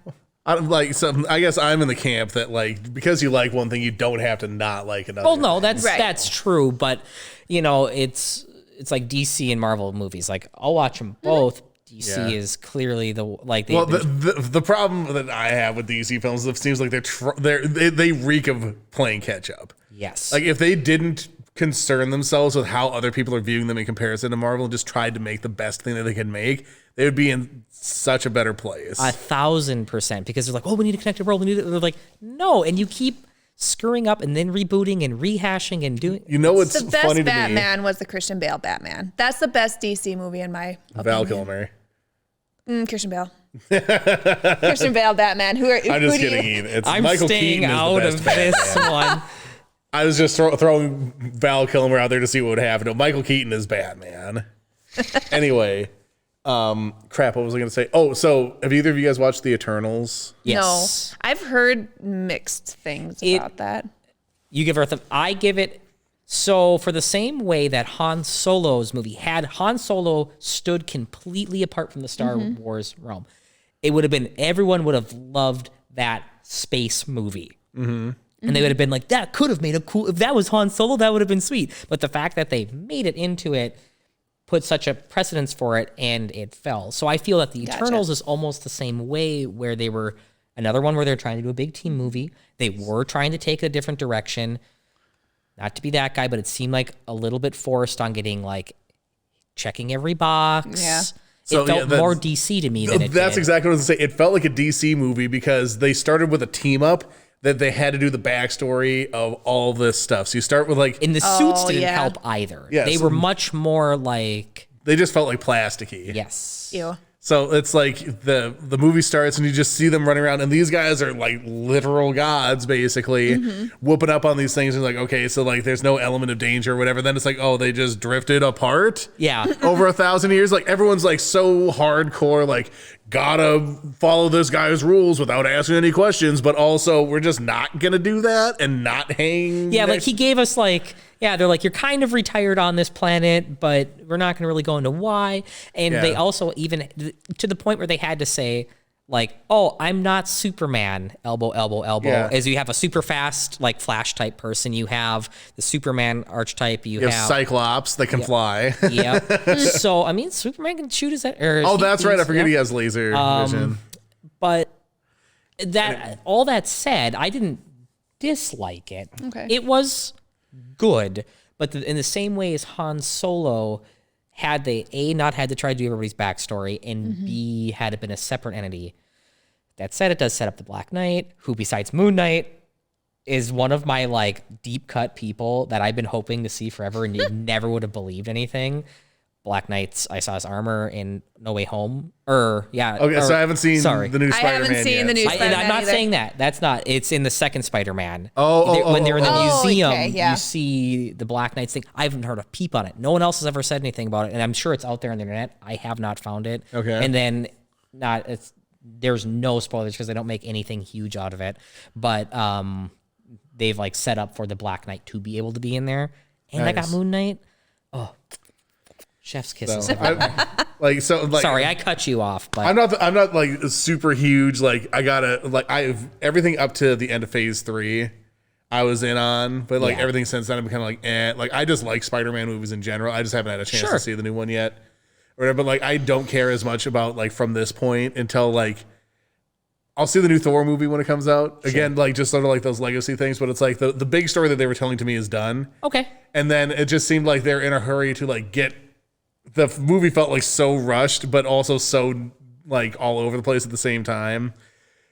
I guess I'm in the camp that, like, because you like one thing, you don't have to not like another. well, no, thing. that's true. But it's like DC and Marvel movies. Like I'll watch them both. DC is clearly the problem that I have with DC films is it seems like they reek of playing catch up. yes, Like if they didn't concern themselves with how other people are viewing them in comparison to Marvel and just tried to make the best thing that they can make, they would be in such a better place. 1,000%. Because they're like, oh, we need a connected world. They're like, no, and you keep screwing up and then rebooting and rehashing and doing. What's The best funny to Batman was the Christian Bale Batman. That's the best DC movie in my me? Val opinion. Kilmer. Christian Bale. Christian Bale Batman. I'm just kidding. It's I'm Michael staying Keaton out is of the best this Batman. one. I was just throwing Val Kilmer out there to see what would happen. No, Michael Keaton is Batman. Anyway, crap. What was I going to say? Oh, so have either of you guys watched The Eternals? Yes. No. I've heard mixed things about that. You give Earth. I give it. So for the same way that Han Solo's movie had Han Solo stood completely apart from the Star Wars realm, it would have been everyone would have loved that space movie. And they would have been like, that could have made a cool, if that was Han Solo, that would have been sweet. But the fact that they made it into it put such a precedence for it and it fell. So I feel that the Eternals is almost the same way, where they were another one where they're trying to do a big team movie. They were trying to take a different direction. Not to be that guy, but it seemed like a little bit forced on getting like checking every box. Yeah. It felt more DC to me than it That's did. exactly what I was going to say. It felt like a DC movie because they started with a team up that they had to do the backstory of all this stuff. So you start with like, And the suits didn't yeah. help either. Yeah, They so- were much more like, they just felt like plasticky. yes. Ew. So it's like the movie starts and you just see them running around, and these guys are like literal gods, basically, whooping up on these things. And like, okay, so like there's no element of danger or whatever. Then it's like, oh, they just drifted apart Yeah. over 1,000 years. Like everyone's like so hardcore, like gotta follow this guy's rules without asking any questions, but also we're just not gonna do that and not hang. Yeah, like next- he gave us like, yeah, they're like, you're kind of retired on this planet, but we're not going to really go into why. And they also even, to the point where they had to say, like, oh, I'm not Superman, elbow, elbow, elbow. Yeah. As you have a super fast, like, Flash type person. You have the Superman archetype. You You have have Cyclops that can fly. Yep. So, I mean, Superman can shoot his... Oh, that's right. I forget he has laser vision. But that all that said, I didn't dislike it. Okay. It was good, but in the same way as Han Solo, had they not had to try to do everybody's backstory, and B, had it been a separate entity. That said, it does set up the Black Knight, who besides Moon Knight is one of my like deep cut people that I've been hoping to see forever, and you never would have believed anything. Black Knight's, I saw his armor in No Way Home. So I haven't seen the new I Spider-Man haven't seen yet. the new and Spider-Man I'm not either. saying that. That's not. It's in the second Spider-Man. When they're in the oh. museum, Okay, yeah. you see the Black Knights thing. I haven't heard a peep on it. No one else has ever said anything about it, and I'm sure it's out there on the internet. I have not found it. Okay. And then there's no spoilers because they don't make anything huge out of it. But they've like set up for the Black Knight to be able to be in there, and I got Nice. Moon Knight. Oh, chef's kisses. So, Sorry, I cut you off, but I'm not like super huge. Like I've everything up to the end of phase 3 I was in on, but like Yeah. everything since then I'm kind of like, like I just like Spider-Man movies in general. I just haven't had a chance Sure. to see the new one yet. Or whatever, but like I don't care as much about like from this point until like I'll see the new Thor movie when it comes out. Again, like just sort of like those legacy things, but it's like the big story that they were telling to me is done. okay. And then it just seemed like they're in a hurry to like get the movie felt like so rushed, but also so like all over the place at the same time.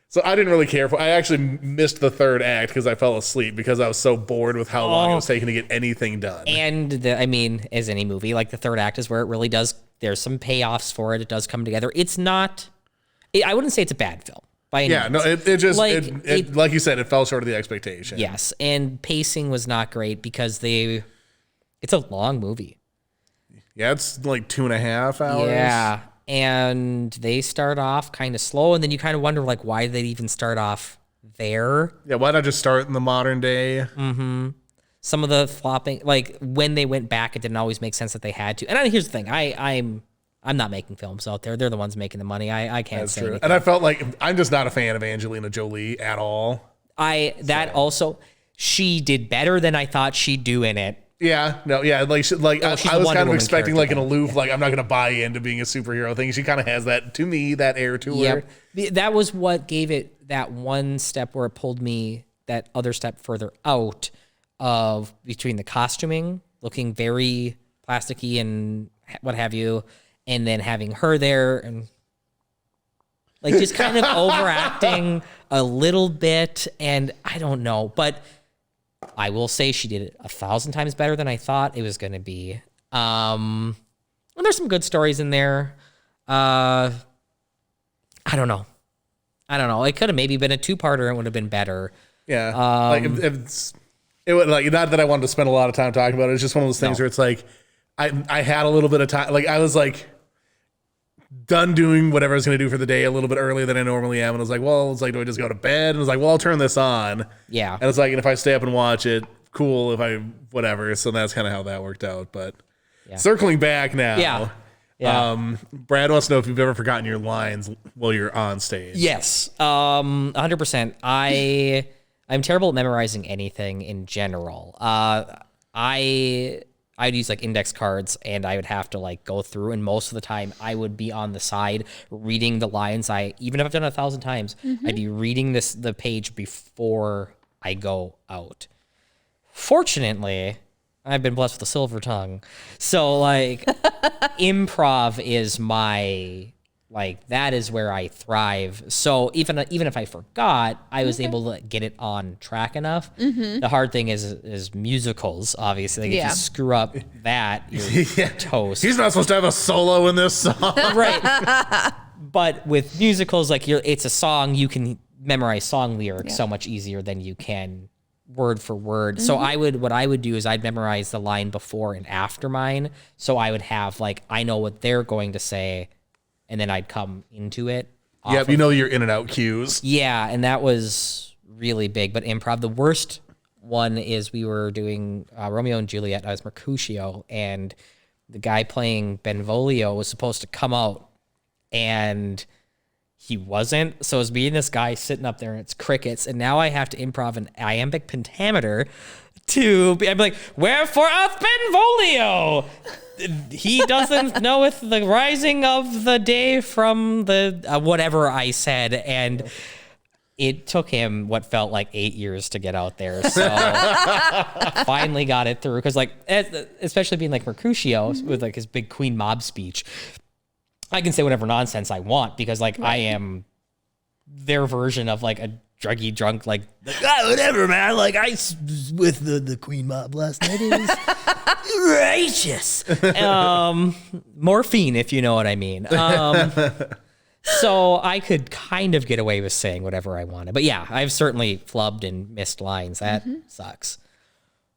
So I didn't really care for. I actually missed the third act because I fell asleep because I was so bored with how long it was taking to get anything done. And I mean, as any movie, like the third act is where it really does. There's some payoffs for it. It does come together. It's not. I wouldn't say it's a bad film. by any means. it just Like, it like you said, it fell short of the expectation. Yes, and pacing was not great because it's a long movie. Yeah, it's like 2.5 hours. Yeah, and they start off kind of slow, and then you kind of wonder like why they even start off there. Yeah, why not just start in the modern day? Some of the flopping, like when they went back, it didn't always make sense that they had to. And here's the thing, I'm not making films out there. They're the ones making the money. I can't That's say true. anything. And I felt like I'm just not a fan of Angelina Jolie at all. Also, she did better than I thought she'd do in it. Yeah, no, yeah, like she's I the was Wonder kind of Woman expecting like an character. aloof, like I'm not gonna buy into being a superhero thing. She kind of has that to me, that air to her. Yep. That was what gave it that one step where it pulled me that other step further out of between the costuming looking very plasticky and what have you, and then having her there and like just kind of overacting a little bit. And I don't know, but I will say she did it 1,000 times better than I thought it was going to be. And there's some good stories in there. I don't know. It could have maybe been a 2-parter and would have been better. Yeah, like it would like not that I wanted to spend a lot of time talking about it. It's just one of those things where it's like I had a little bit of time. Like I was like done doing whatever I was going to do for the day a little bit earlier than I normally am, and I was like, well, it's like, do I just go to bed? And I was like, well, I'll turn this on. Yeah. And it's like, and if I stay up and watch it, cool. If I whatever, so that's kind of how that worked out. But circling back now. Yeah. Brad wants to know if you've ever forgotten your lines while you're on stage. Yes. 100%. I'm terrible at memorizing anything in general. I'd use like index cards and I would have to like go through, and most of the time I would be on the side reading the lines. Even if I've done it 1,000 times, I'd be reading the page before I go out. Fortunately, I've been blessed with a silver tongue. So like improv is that is where I thrive. So even if I forgot, I was able to get it on track enough. The hard thing is musicals, obviously. Like if you screw up that, you're toast. He's not supposed to have a solo in this song. Right. But with musicals, like it's a song, you can memorize song lyrics so much easier than you can word for word. So what I would do is I'd memorize the line before and after mine. So I would have like, I know what they're going to say, and then I'd come into it. Yep, you know your in and out cues. Yeah, and that was really big. But improv, the worst one is we were doing Romeo and Juliet. I was Mercutio, and the guy playing Benvolio was supposed to come out, and he wasn't. So it was me and this guy sitting up there, and it's crickets. And now I have to improv an iambic pentameter I'm like, wherefore hath Benvolio? He doesn't knoweth the rising of the day from the whatever I said. And it took him what felt like 8 years to get out there. So finally got it through. Because like, especially being like Mercutio with like his big Queen Mob speech, I can say whatever nonsense I want because like I am their version of like a druggy drunk, like whatever, man. Like I was with the Queen Mob last night. It was righteous. Morphine, if you know what I mean. So I could kind of get away with saying whatever I wanted. But yeah, I've certainly flubbed and missed lines. That sucks.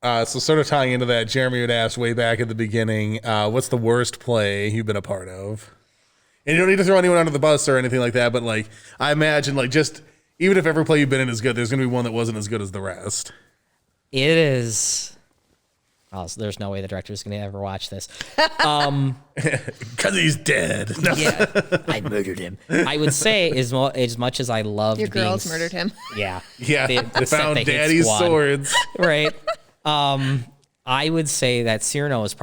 So sort of tying into that, Jeremy would ask way back at the beginning, what's the worst play you've been a part of? And you don't need to throw anyone under the bus or anything like that, but like I imagine like just even if every play you've been in is good, there's going to be one that wasn't as good as the rest. It is. Oh, so there's no way the director's going to ever watch this. Because he's dead. No. Yeah, I murdered him. I would say as much as I loved Your being girls murdered him. Yeah. Yeah, The they set found that hit daddy's squad. swords. Right. I would say that Cyrano de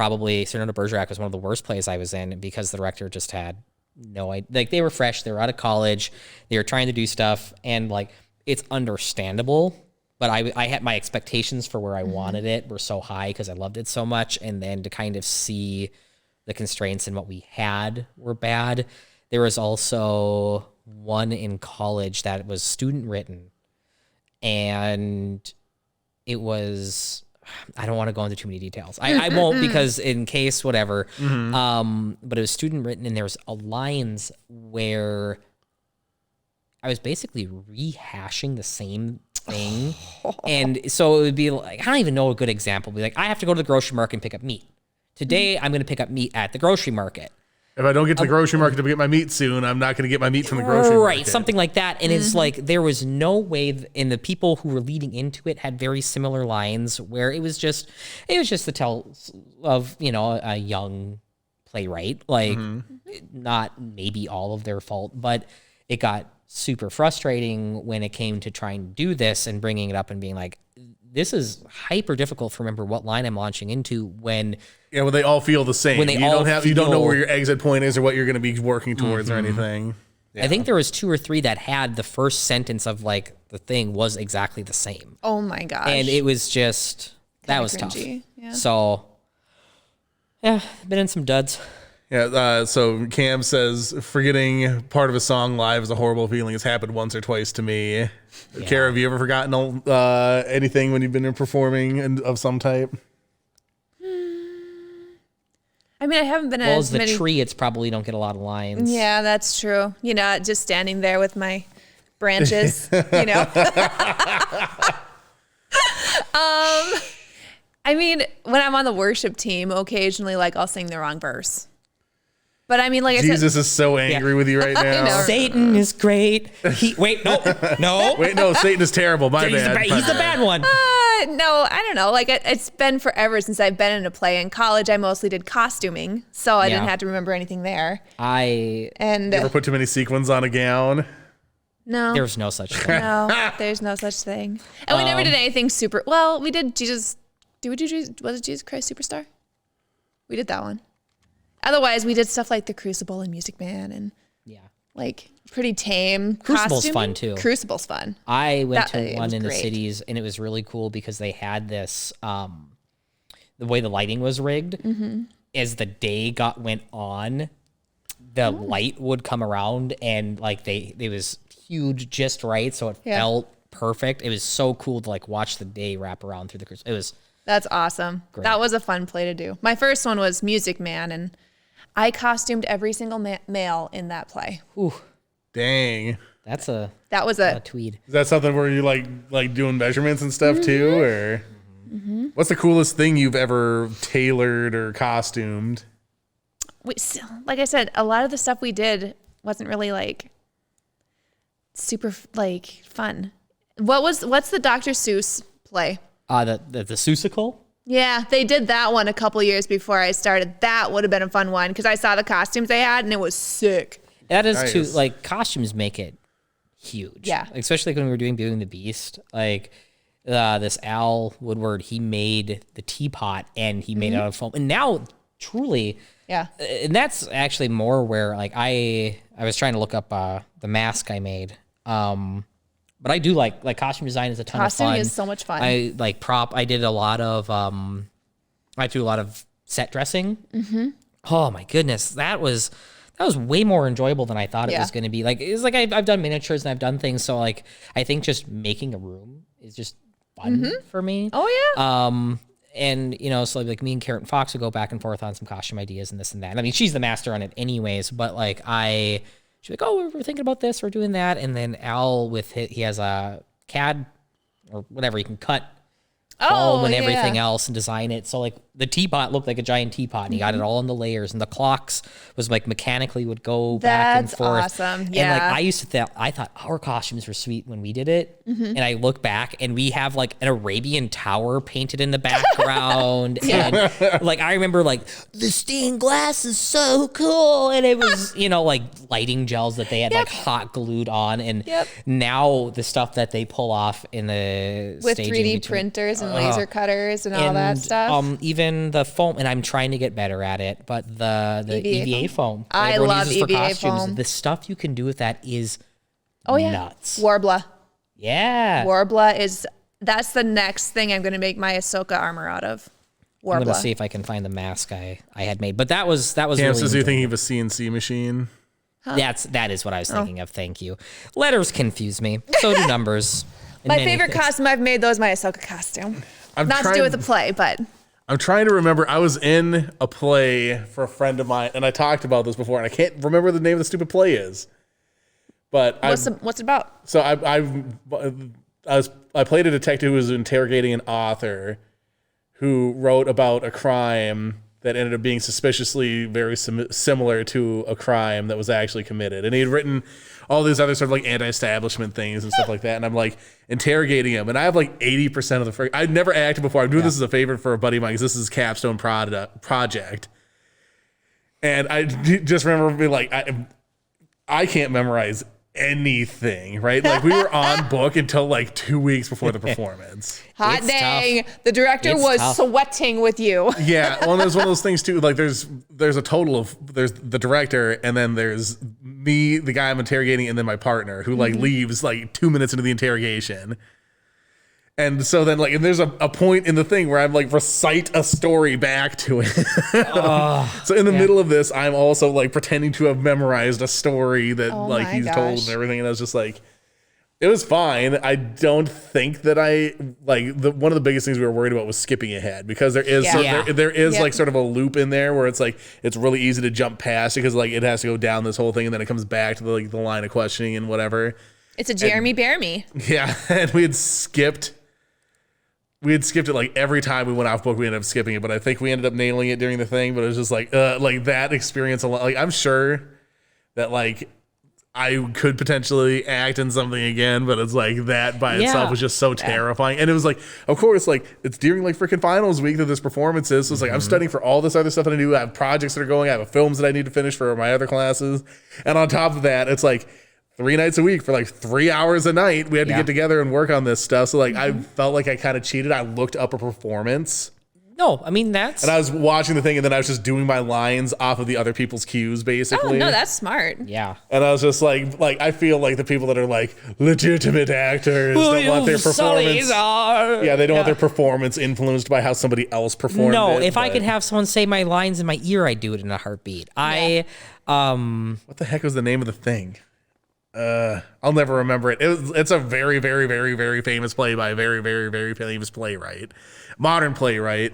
Bergerac was one of the worst plays I was in because the director just had no idea. Like they were fresh, they were out of college, they were trying to do stuff, and like it's understandable. But I had my expectations for where I wanted it were so high because I loved it so much, and then to kind of see the constraints and what we had were bad. There was also one in college that was student written, and it was. I don't want to go into too many details. I won't because in case whatever. But it was student written, and there was lines where I was basically rehashing the same thing. And so it would be like, I don't even know a good example. It'd be like, I have to go to the grocery market and pick up meat. Today, I'm going to pick up meat at the grocery market. If I don't get to the grocery market to get my meat soon, I'm not going to get my meat from the grocery market. Right, something like that. And it's like, there was no way, and the people who were leading into it had very similar lines where it was just the tell of, a young playwright, like not maybe all of their fault, but it got super frustrating when it came to trying to do this and bringing it up and being like, this is hyper difficult to remember what line I'm launching into when they all feel the same. When they you don't know where your exit point is or what you're going to be working towards or anything. Yeah. I think there was 2 or 3 that had the first sentence of like the thing was exactly the same. Oh my gosh. And it was just, that was cringy. tough. Yeah. So yeah, been in some duds. Yeah, so Cam says, forgetting part of a song live is a horrible feeling. It's happened once or twice to me. Yeah. Kara, have you ever forgotten anything when you've been performing of some type? I mean, I haven't been as the tree, it's probably don't get a lot of lines. Yeah, that's true. Just standing there with my branches, I mean, when I'm on the worship team, occasionally, like, I'll sing the wrong verse. But I mean, like I said, Jesus is so angry with you right now. know. Satan is great. No. Wait, no, Satan is terrible. My bad. He's the bad one. no, I don't know. Like, it's been forever since I've been in a play. In college, I mostly did costuming, so I didn't have to remember anything there. You ever put too many sequins on a gown? No. There's no such thing. No, there's no such thing. And we never did anything super. Well, we did Jesus. Was it Jesus Christ Superstar? We did that one. Otherwise, we did stuff like The Crucible and Music Man and like pretty tame. Crucible's costuming. fun too. Crucible's fun. I went to one in the cities and it was really cool because they had this, the way the lighting was rigged. As the day went on, the light would come around and like it was huge just right. So it felt perfect. It was so cool to like watch the day wrap around through the crucible. That's awesome. Great. That was a fun play to do. My first one was Music Man, and I costumed every single male in that play. Ooh, dang! That was a tweed. Is that something where you like doing measurements and stuff too, or what's the coolest thing you've ever tailored or costumed? Like I said, a lot of the stuff we did wasn't really like super like fun. What's the Dr. Seuss play? The Seussical? Yeah, they did that one a couple years before I started. That would have been a fun one because I saw the costumes they had and it was sick. That is too, like, costumes make it huge. Yeah. Especially when we were doing Beauty and the Beast. Like, this Al Woodward, he made the teapot and he made it out of foam. And now, truly, and that's actually more where, like, I was trying to look up the mask I made. But I do like costume design is a ton of fun. Costume is so much fun. I like I did a lot of I do a lot of set dressing. Oh my goodness, that was way more enjoyable than I thought it was going to be. Like it's like I've done miniatures and I've done things, so like I think just making a room is just fun for me. Oh yeah. And so like me and Carrot and Fox would go back and forth on some costume ideas and this and that. I mean, she's the master on it anyways, but like she's like, oh, we're thinking about this, we're doing that. And then Al he has a CAD or whatever, he can cut foam and everything else and design it. So like the teapot looked like a giant teapot and he got it all in the layers, and the clocks was like mechanically would go back and forth. That's awesome. And like I thought our costumes were sweet when we did it. And I look back and we have like an Arabian tower painted in the background. And like I remember like the stained glass is so cool. And it was, like lighting gels that they had like hot glued on. And now the stuff that they pull off in the with staging 3D printers and laser cutters and all that stuff. Even the foam, and I'm trying to get better at it, but the EVA foam. I love EVA foam. The stuff you can do with that is nuts. Warbler. Yeah. Warbler that's the next thing I'm going to make my Ahsoka armor out of. Warbler. I'm going to see if I can find the mask I had made, but that was Cam really says you're thinking of a CNC machine. Huh? That is what I was thinking of. Thank you. Letters confuse me. So do numbers. My favorite costume I've made, though, is my Ahsoka costume. Not to do with the play, but I'm trying to remember. I was in a play for a friend of mine, and I talked about this before, and I can't remember the name of the stupid play is. But What's it about? So I played a detective who was interrogating an author who wrote about a crime that ended up being suspiciously very similar to a crime that was actually committed. And he had written all these other sort of like anti-establishment things and stuff like that. And I'm like interrogating him. And I have like 80% of the I'd never acted before. I'm doing this as a favor for a buddy of mine because this is his capstone project. And I just remember being like, I can't memorize anything, right? Like we were on book until like 2 weeks before the performance. Hot It's dang. tough. The director It's was tough. sweating with you. Yeah, well, there's one of those things too. Like there's a total of there's the director and then there's me, the guy I'm interrogating, and then my partner who like leaves like 2 minutes into the interrogation. And so then like, and there's a point in the thing where I'm like recite a story back to him. So in the middle of this, I'm also like pretending to have memorized a story that like my he's told gosh. and everything. And I was just like, it was fine. I don't think that I like one of the biggest things we were worried about was skipping ahead because there is there is Yep. like sort of a loop in there where it's like it's really easy to jump past because like it has to go down this whole thing and then it comes back to the line of questioning and whatever. It's a Jeremy Bear Me. Yeah, and we had skipped it like every time we went off book. We ended up skipping it, but I think we ended up nailing it during the thing. But it was just like that experience alone. Like I'm sure that like I could potentially act in something again, but it's like that by itself was just so terrifying. And it was like, of course, like it's during like freaking finals week that this performance is. So it's like I'm studying for all this other stuff that I do. I have projects that are going. I have films that I need to finish for my other classes, and on top of that, it's like 3 nights a week for like 3 hours a night. We had to get together and work on this stuff. So like I felt like I kind of cheated. I looked up a performance. No, I mean that's. And I was watching the thing and then I was just doing my lines off of the other people's cues Oh, basically. no, that's smart. Yeah. And I was just like I feel like the people that are like legitimate actors don't want their performance. Yeah, they don't want their performance influenced by how somebody else performed No, it. if I but- could have someone say my lines in my ear, I'd do it in a heartbeat. What the heck was the name of the thing? I'll never remember it. It's a very, very, very, very famous play by a very, very, very famous playwright. Modern playwright.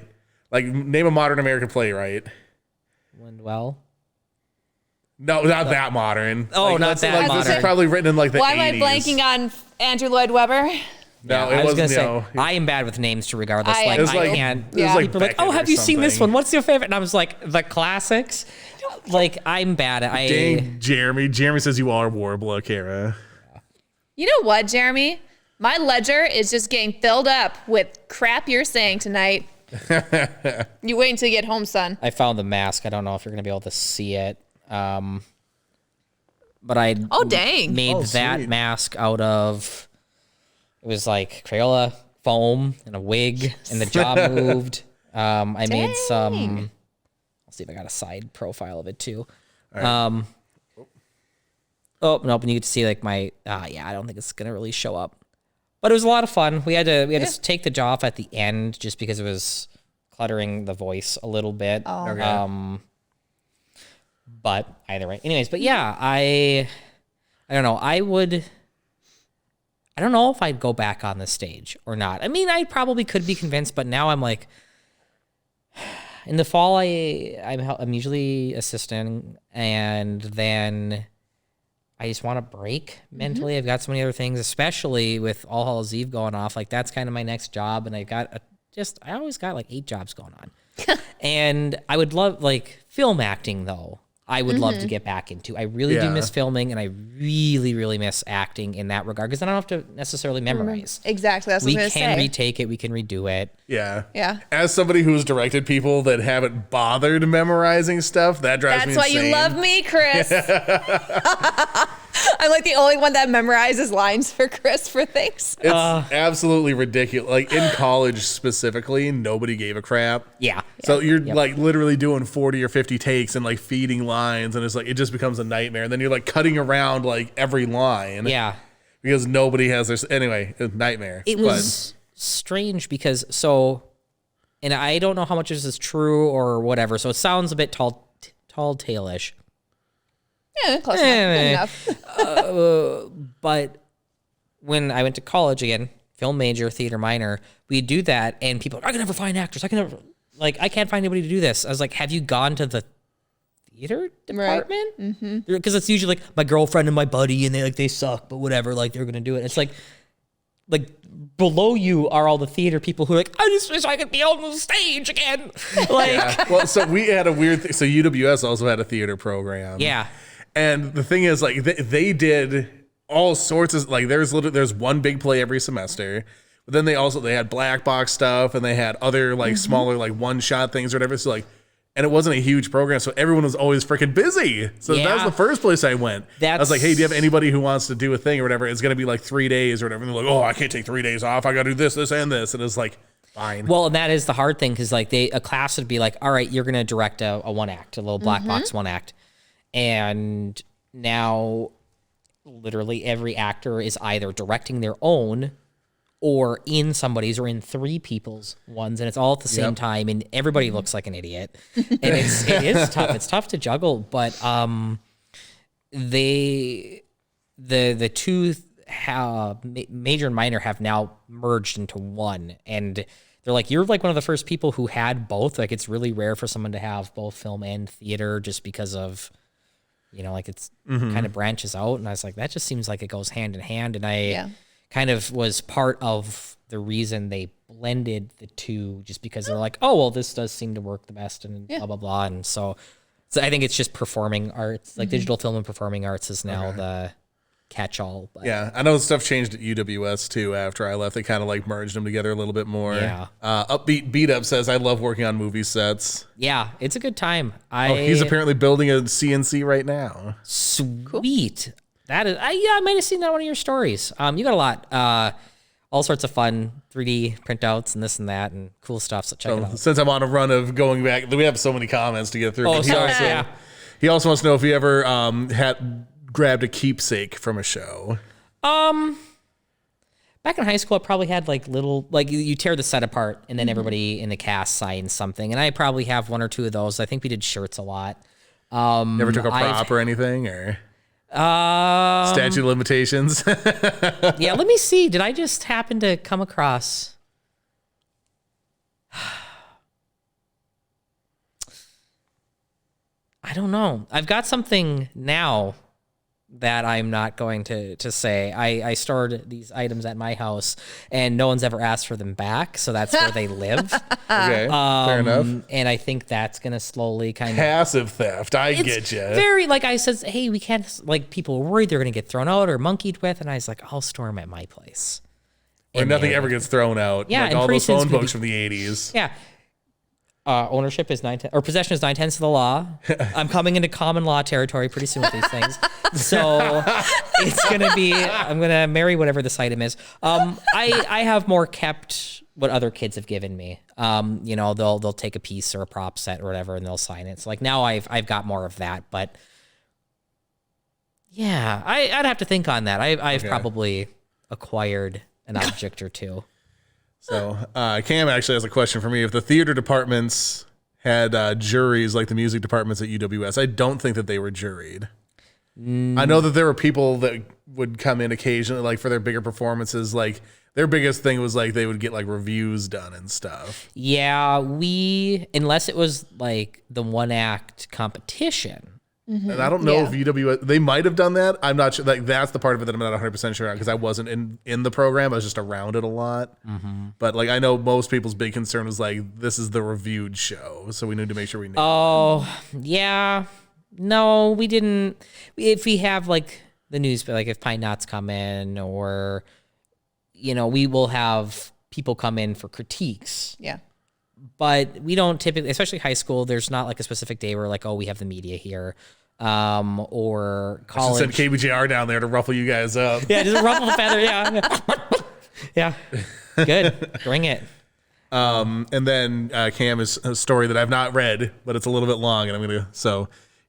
Like, name a modern American playwright. Lindwell. No, not that modern. Oh, Like, not that's- that like, This is modern. probably written in like the Why am I 80s. blanking on Andrew Lloyd Webber? No, I it was gonna wasn't, say you know, I am bad with names too. Regardless, I like am It was I like- can't. it was like People are like, Beckett oh, have or you seen this something. one? What's your favorite? And I was like, the classics. Like I'm bad at. Dang, Jeremy. Jeremy says you are Warbler, Kara. You know what, Jeremy? My ledger is just getting filled up with crap you're saying tonight. You wait until you get home, son. I found the mask. I don't know if you're gonna be able to see it. But I Dang. made Oh, that sweet. mask out of. It was like Crayola foam and a wig, and the jaw moved. I made some. I'll see if I got a side profile of it too. Oh nope, and you get to see like my. I don't think it's gonna really show up. But it was a lot of fun. We had to take the jaw off at the end just because it was cluttering the voice a little bit. Okay. But either way. Anyways, but yeah, I don't know. I don't know if I'd go back on the stage or not. I mean, I probably could be convinced, but now I'm like, in the fall, I'm usually assisting, and then I just want a break mentally. I've got so many other things, especially with All Hallows Eve going off. Like that's kind of my next job, and I always got like 8 jobs going on. And I would love like film acting though. I would love to get back into. I really do Yeah. miss filming, and I really, really miss acting in that regard because I don't have to necessarily memorize. Exactly. That's what We I was can going to say. retake it. We can redo it. Yeah. Yeah. As somebody who's directed people that haven't bothered memorizing stuff, that drives me That's why insane. you love me, Chris. I'm like the only one that memorizes lines for Chris for things. It's absolutely ridiculous. Like in college specifically, nobody gave a crap. Yeah. So you're like literally doing 40 or 50 takes and like feeding lines, and it's like it just becomes a nightmare. And then you're like cutting around like every line. Yeah. Because nobody has their anyway, a nightmare. It was strange because and I don't know how much of this is true or whatever. So it sounds a bit tall tale-ish. Yeah, close enough. Good enough. But when I went to college again, film major, theater minor, we do that, and people are, I can never find actors. I can't find anybody to do this. I was like, have you gone to the theater department, because it's usually like my girlfriend and my buddy, and they suck, but whatever, like they're gonna do it. It's like below you are all the theater people who are like, I just wish I could be on the stage again. Like, Yeah. Well, so we had a weird thing. So UWS also had a theater program. yeah, And the thing is, like, they did all sorts of, like, there's one big play every semester. But then they had black box stuff, and they had other, like, smaller, like, one-shot things or whatever. So, like, and it wasn't a huge program, so everyone was always freaking busy. So that was the first place I went. I was like, hey, do you have anybody who wants to do a thing or whatever? It's going to be like 3 days or whatever. And they're like, oh, I can't take 3 days off. I got to do this, this, and this. And it's like, fine. Well, and that is the hard thing, because like a class would be like, all right, you're going to direct a one act, a little black box one act. And now literally every actor is either directing their own or in somebody's or in 3 people's ones, and it's all at the same time, and everybody looks like an idiot. And it is tough. It's tough to juggle, but the two major and minor have now merged into one, and they're like, you're like one of the first people who had both. Like, it's really rare for someone to have both film and theater, just because of, like it's kind of branches out. And I was like, that just seems like it goes hand in hand. And I kind of was part of the reason they blended the two, just because they're like, oh, well, this does seem to work the best, and blah, blah, blah. And so I think it's just performing arts, like digital film and performing arts is now the catch-all. But Yeah, I know stuff changed at UWS too after I left. They kind of like merged them together a little bit more. Yeah. Upbeat Beat Up says, I love working on movie sets. yeah, it's a good time. He's apparently building a CNC right now. Sweet. That is, I might have seen that one of your stories. You got a lot, all sorts of fun 3D printouts and this and that and cool stuff. So check it out. Since I'm on a run of going back, we have so many comments to get through. Oh, But sorry. he also wants to know if he ever had grabbed a keepsake from a show. Back in high school, I probably had like little, like you tear the set apart and then everybody in the cast signs something. And I probably have 1 or 2 of those. I think we did shirts a lot. Never took a prop or anything, or statute of limitations. Yeah, let me see. Did I just happen to come across? I don't know. I've got something now that I'm not going to say. I stored these items at my house, and no one's ever asked for them back, so that's where they live. Okay, fair enough. And I think that's going to slowly kind of... Passive theft, I get you. Very, like I said, hey, we can't, like, people were worried they're going to get thrown out or monkeyed with, and I was like, I'll store them at my place. Where And nothing they're- ever gets thrown out. Yeah, like and all pretty those soon it's phone gonna books be- from the 80s. Yeah. Ownership is 9/10, or possession is 9/10 of the law. I'm coming into common law territory pretty soon with these things. So it's going to be, I'm going to marry whatever this item is. I have more kept what other kids have given me. They'll take a piece or a prop set or whatever, and they'll sign it. So like now I've got more of that, but yeah, I'd have to think on that. I've probably acquired an object or two. So Cam actually has a question for me. If the theater departments had juries like the music departments at UWS, I don't think that they were juried. I know that there were people that would come in occasionally, like for their bigger performances. Like their biggest thing was like they would get like reviews done and stuff. Yeah, unless it was like the one act competition. And I don't know if UWS, they might have done that. I'm not sure. Like that's the part of it that I'm not 100% sure on, because I wasn't in the program. I was just around it a lot. But like I know most people's big concern was like, this is the reviewed show, so we need to make sure we know. Oh, yeah. No, we didn't. If we have like the news, like if Pine Knots come in, or we will have people come in for critiques. Yeah. But we don't typically, especially high school, there's not like a specific day where like, oh, we have the media here. Or college. Send KBJR down there to ruffle you guys up. Yeah, just ruffle the feather. Yeah. Yeah. Good. Bring it. And then Cam is a story that I've not read, but it's a little bit long, and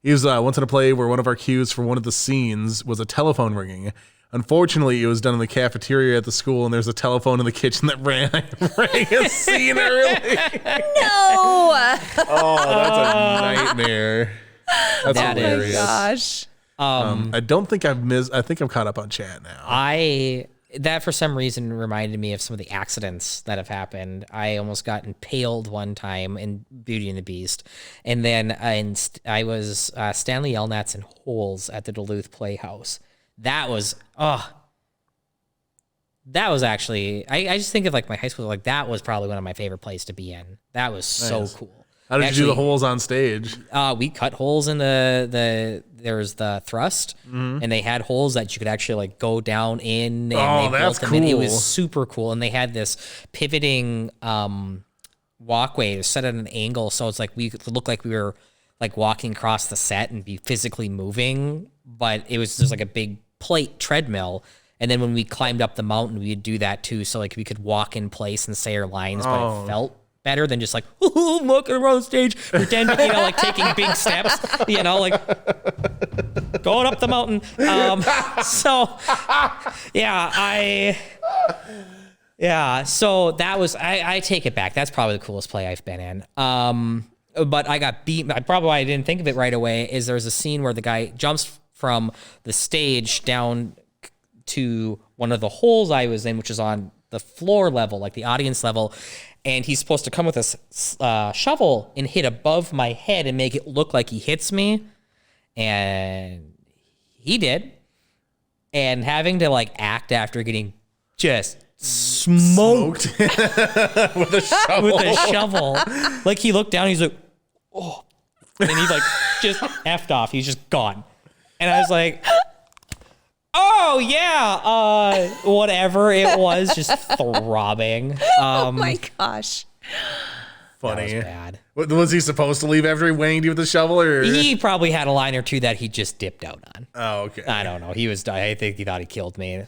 he was once in a play where one of our cues for one of the scenes was a telephone ringing. Unfortunately, it was done in the cafeteria at the school, and there's a telephone in the kitchen that rang a scene early. No. Oh, that's a nightmare. That's That is. hilarious. Gosh. I don't think I've missed. I think I'm caught up on chat now. I that for some reason reminded me of some of the accidents that have happened. I almost got impaled one time in Beauty and the Beast. And then I was Stanley Yelnats in Holes at the Duluth Playhouse. That was actually, I just think of like my high school, like that was probably one of my favorite plays to be in. That was so cool. How did you do the holes on stage? We cut holes in there's the thrust, and they had holes that you could actually like go down in. And that's built them in. It cool. was super cool, and they had this pivoting walkway set at an angle, so it's like we could look like we were like walking across the set and be physically moving, but it was just like a big plate treadmill. And then when we climbed up the mountain, we'd do that too, so like we could walk in place and say our lines, but it felt better than just like, I'm walking around stage, pretending, like taking big steps, like going up the mountain. So that was, I take it back. That's probably the coolest play I've been in. But I got beat. I didn't think of it right away is there's a scene where the guy jumps from the stage down to one of the holes I was in, which is on the floor level, like the audience level. And he's supposed to come with a shovel and hit above my head and make it look like he hits me. And he did. And having to like act after getting just smoked with a shovel. Like he looked down, he's like, oh. And he's like, just effed off. He's just gone. And I was like, oh yeah, whatever it was, just throbbing. Oh my gosh. Funny. That was bad. Was he supposed to leave after he wanged you with the shovel, or He probably had a line or two that he just dipped out on. Oh, okay. I don't know. I think he thought he killed me.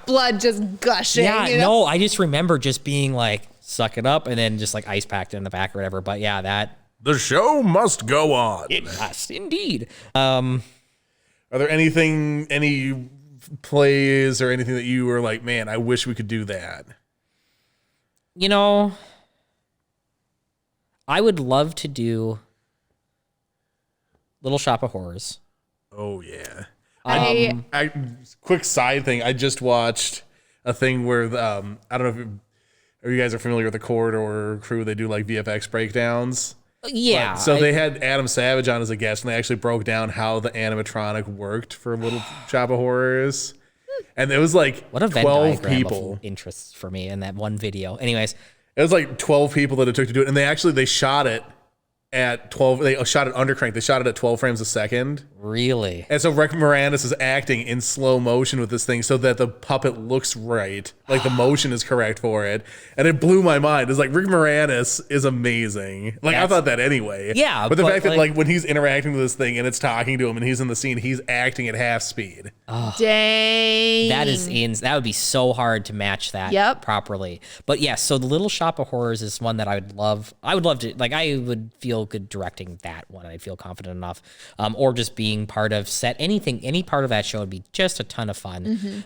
Blood just gushing. Yeah, you know? no, I just remember just being like, suck it up, and then just like ice packed it in the back or whatever. But yeah, that The show must go on. it must indeed. Are there any plays or anything that you were like, man, I wish we could do that? I would love to do Little Shop of Horrors. Oh yeah. I Quick side thing. I just watched a thing where I don't know if you guys are familiar with the Corridor crew. They do like VFX breakdowns. Yeah. They had Adam Savage on as a guest, and they actually broke down how the animatronic worked for Little Shop of Horrors. And it was like what a Venn 12 diagram people. of interests for me in that one video. Anyways, It was like 12 people that it took to do it, and they shot it at 12. They shot it undercrank. They shot it at 12 frames a second. really? And so Rick Moranis is acting in slow motion with this thing so that the puppet looks right, like the motion is correct for it. And it blew my mind. It's like Rick Moranis is amazing. Like I thought that anyway. Yeah, but the but fact that like when he's interacting with this thing and it's talking to him and he's in the scene, he's acting at half speed. dang. That would be so hard to match that properly. But yeah, so the Little Shop of Horrors is one that I would love to, like, I would feel good directing that one. I'd feel confident enough. Or just being part of any part of that show would be just a ton of fun.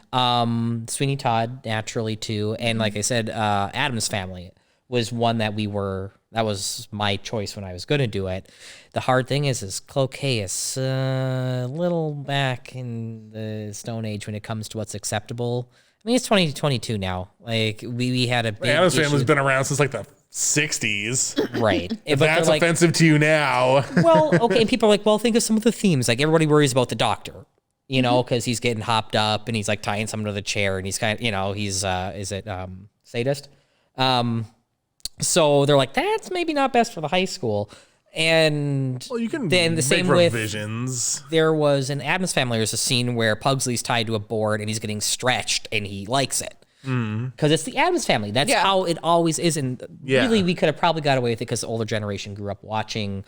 Sweeney Todd, naturally too. And like I said, Addams Family was one that was my choice when I was going to do it. The hard thing is Cloquet is a little back in the Stone Age when it comes to what's acceptable. I mean, it's 2022 now. Like we had a big Addams issue. Family's been around since like the 60s. Right. If that's like, offensive to you now. well, okay. And people are like, well, think of some of the themes. Like everybody worries about the doctor, because he's getting hopped up and he's like tying someone to the chair and he's kind of, he's, sadist? So they're like, that's maybe not best for the high school. And Well, you can then the same make with revisions. there was in Addams Family. There's a scene where Pugsley's tied to a board and he's getting stretched and he likes it because it's the Addams Family. That's how it always is. And really, we could have probably got away with it because the older generation grew up watching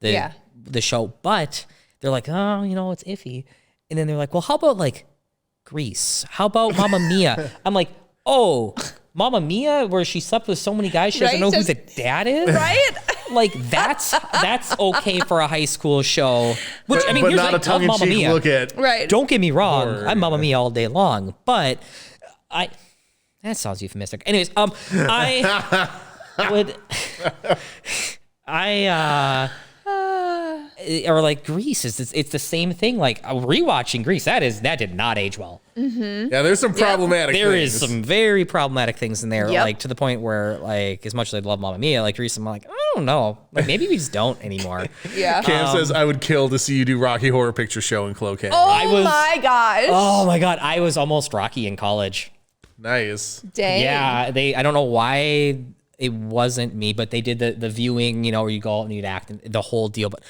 the show. But they're like, oh, it's iffy. And then they're like, well, how about like Grease? How about Mamma Mia? I'm like, oh, Mamma Mia, where she slept with so many guys she doesn't know who the dad is? Right? Like that's okay for a high school show. Which I mean, but here's not like, a tongue-in-cheek Mia. look at. Right. Don't get me wrong, Horror. I'm Mamma Mia all day long, but that sounds euphemistic. Anyways, I would or like Grease it's the same thing. Like rewatching Grease, that did not age well. Yeah, there's some problematic There things. is some very problematic things in there, Yep. like to the point where, like, as much as I love Mamma Mia, like Grease, I'm like, I don't know, like maybe we just don't anymore. Yeah. Cam says, I would kill to see you do Rocky Horror Picture Show in Cloquet. Oh my gosh. Oh my god, I was almost Rocky in college. Nice. Dang. Yeah, I don't know why it wasn't me, but they did the viewing, where you go out and you'd act and the whole deal. But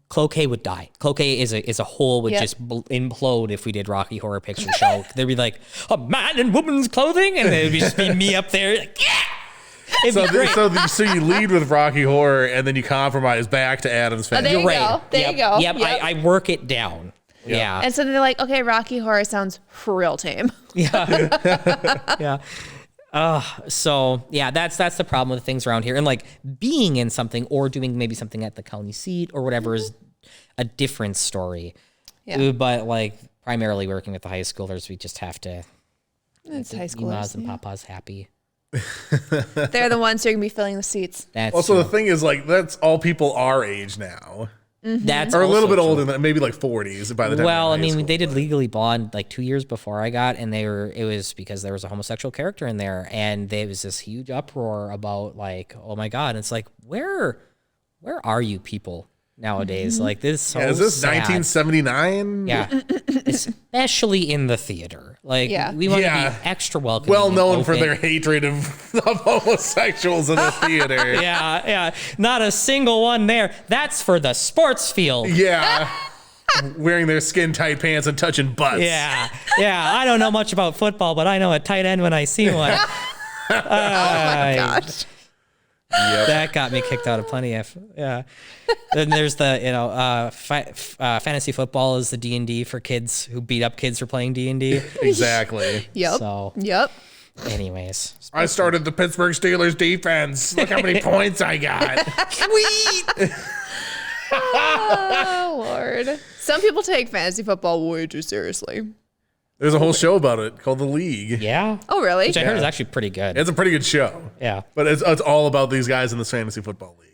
Cloquet would die. Cloquet is a whole would Yep. just implode if we did Rocky Horror Picture Show. They'd be like, a man in woman's clothing, and it'd just be me up there, like, yeah. It'd be great. So you lead with Rocky Horror and then you compromise back to Adam's Family. there you Right. go. There you go. Yep. I work it down. Yeah. And so they're like, okay, Rocky Horror sounds real tame. Yeah. So yeah, that's the problem with things around here. And like being in something or doing maybe something at the county seat or whatever is a different story. Yeah. But like primarily working with the high schoolers, we just have to It's high Imas schoolers. and papas happy. They're the ones who are going to be filling the seats. That's Also, the true. thing is, like, that's all people our age now. That's Or a little also bit true. older than maybe like 40s by the time. Well, they're I in mean, high school. they did Legally Blonde like 2 years before I got, and it was because there was a homosexual character in there, and there was this huge uproar about like, oh my god, and it's like, where are you people nowadays? Like this is so Yeah, is this sad. 1979? Yeah, especially in the theater. Like, Yeah. we want to Yeah. be extra welcoming. Well and known for open. their hatred of homosexuals in the theater. Yeah. Not a single one there. That's for the sports field. Yeah. Wearing their skin tight pants and touching butts. Yeah. I don't know much about football, but I know a tight end when I see one. Oh my gosh. That got me kicked out of plenty of, yeah. Then there's the, fantasy football is the D&D for kids who beat up kids for playing D&D. Exactly. Yep. So, Yep. anyways. I started the Pittsburgh Steelers defense. Look how many points I got. Sweet. Oh, Lord. Some people take fantasy football way too seriously. There's a whole show about it called The League. Yeah. Oh, really? Which I heard is actually pretty good. It's a pretty good show. Yeah. But it's all about these guys in this fantasy football league.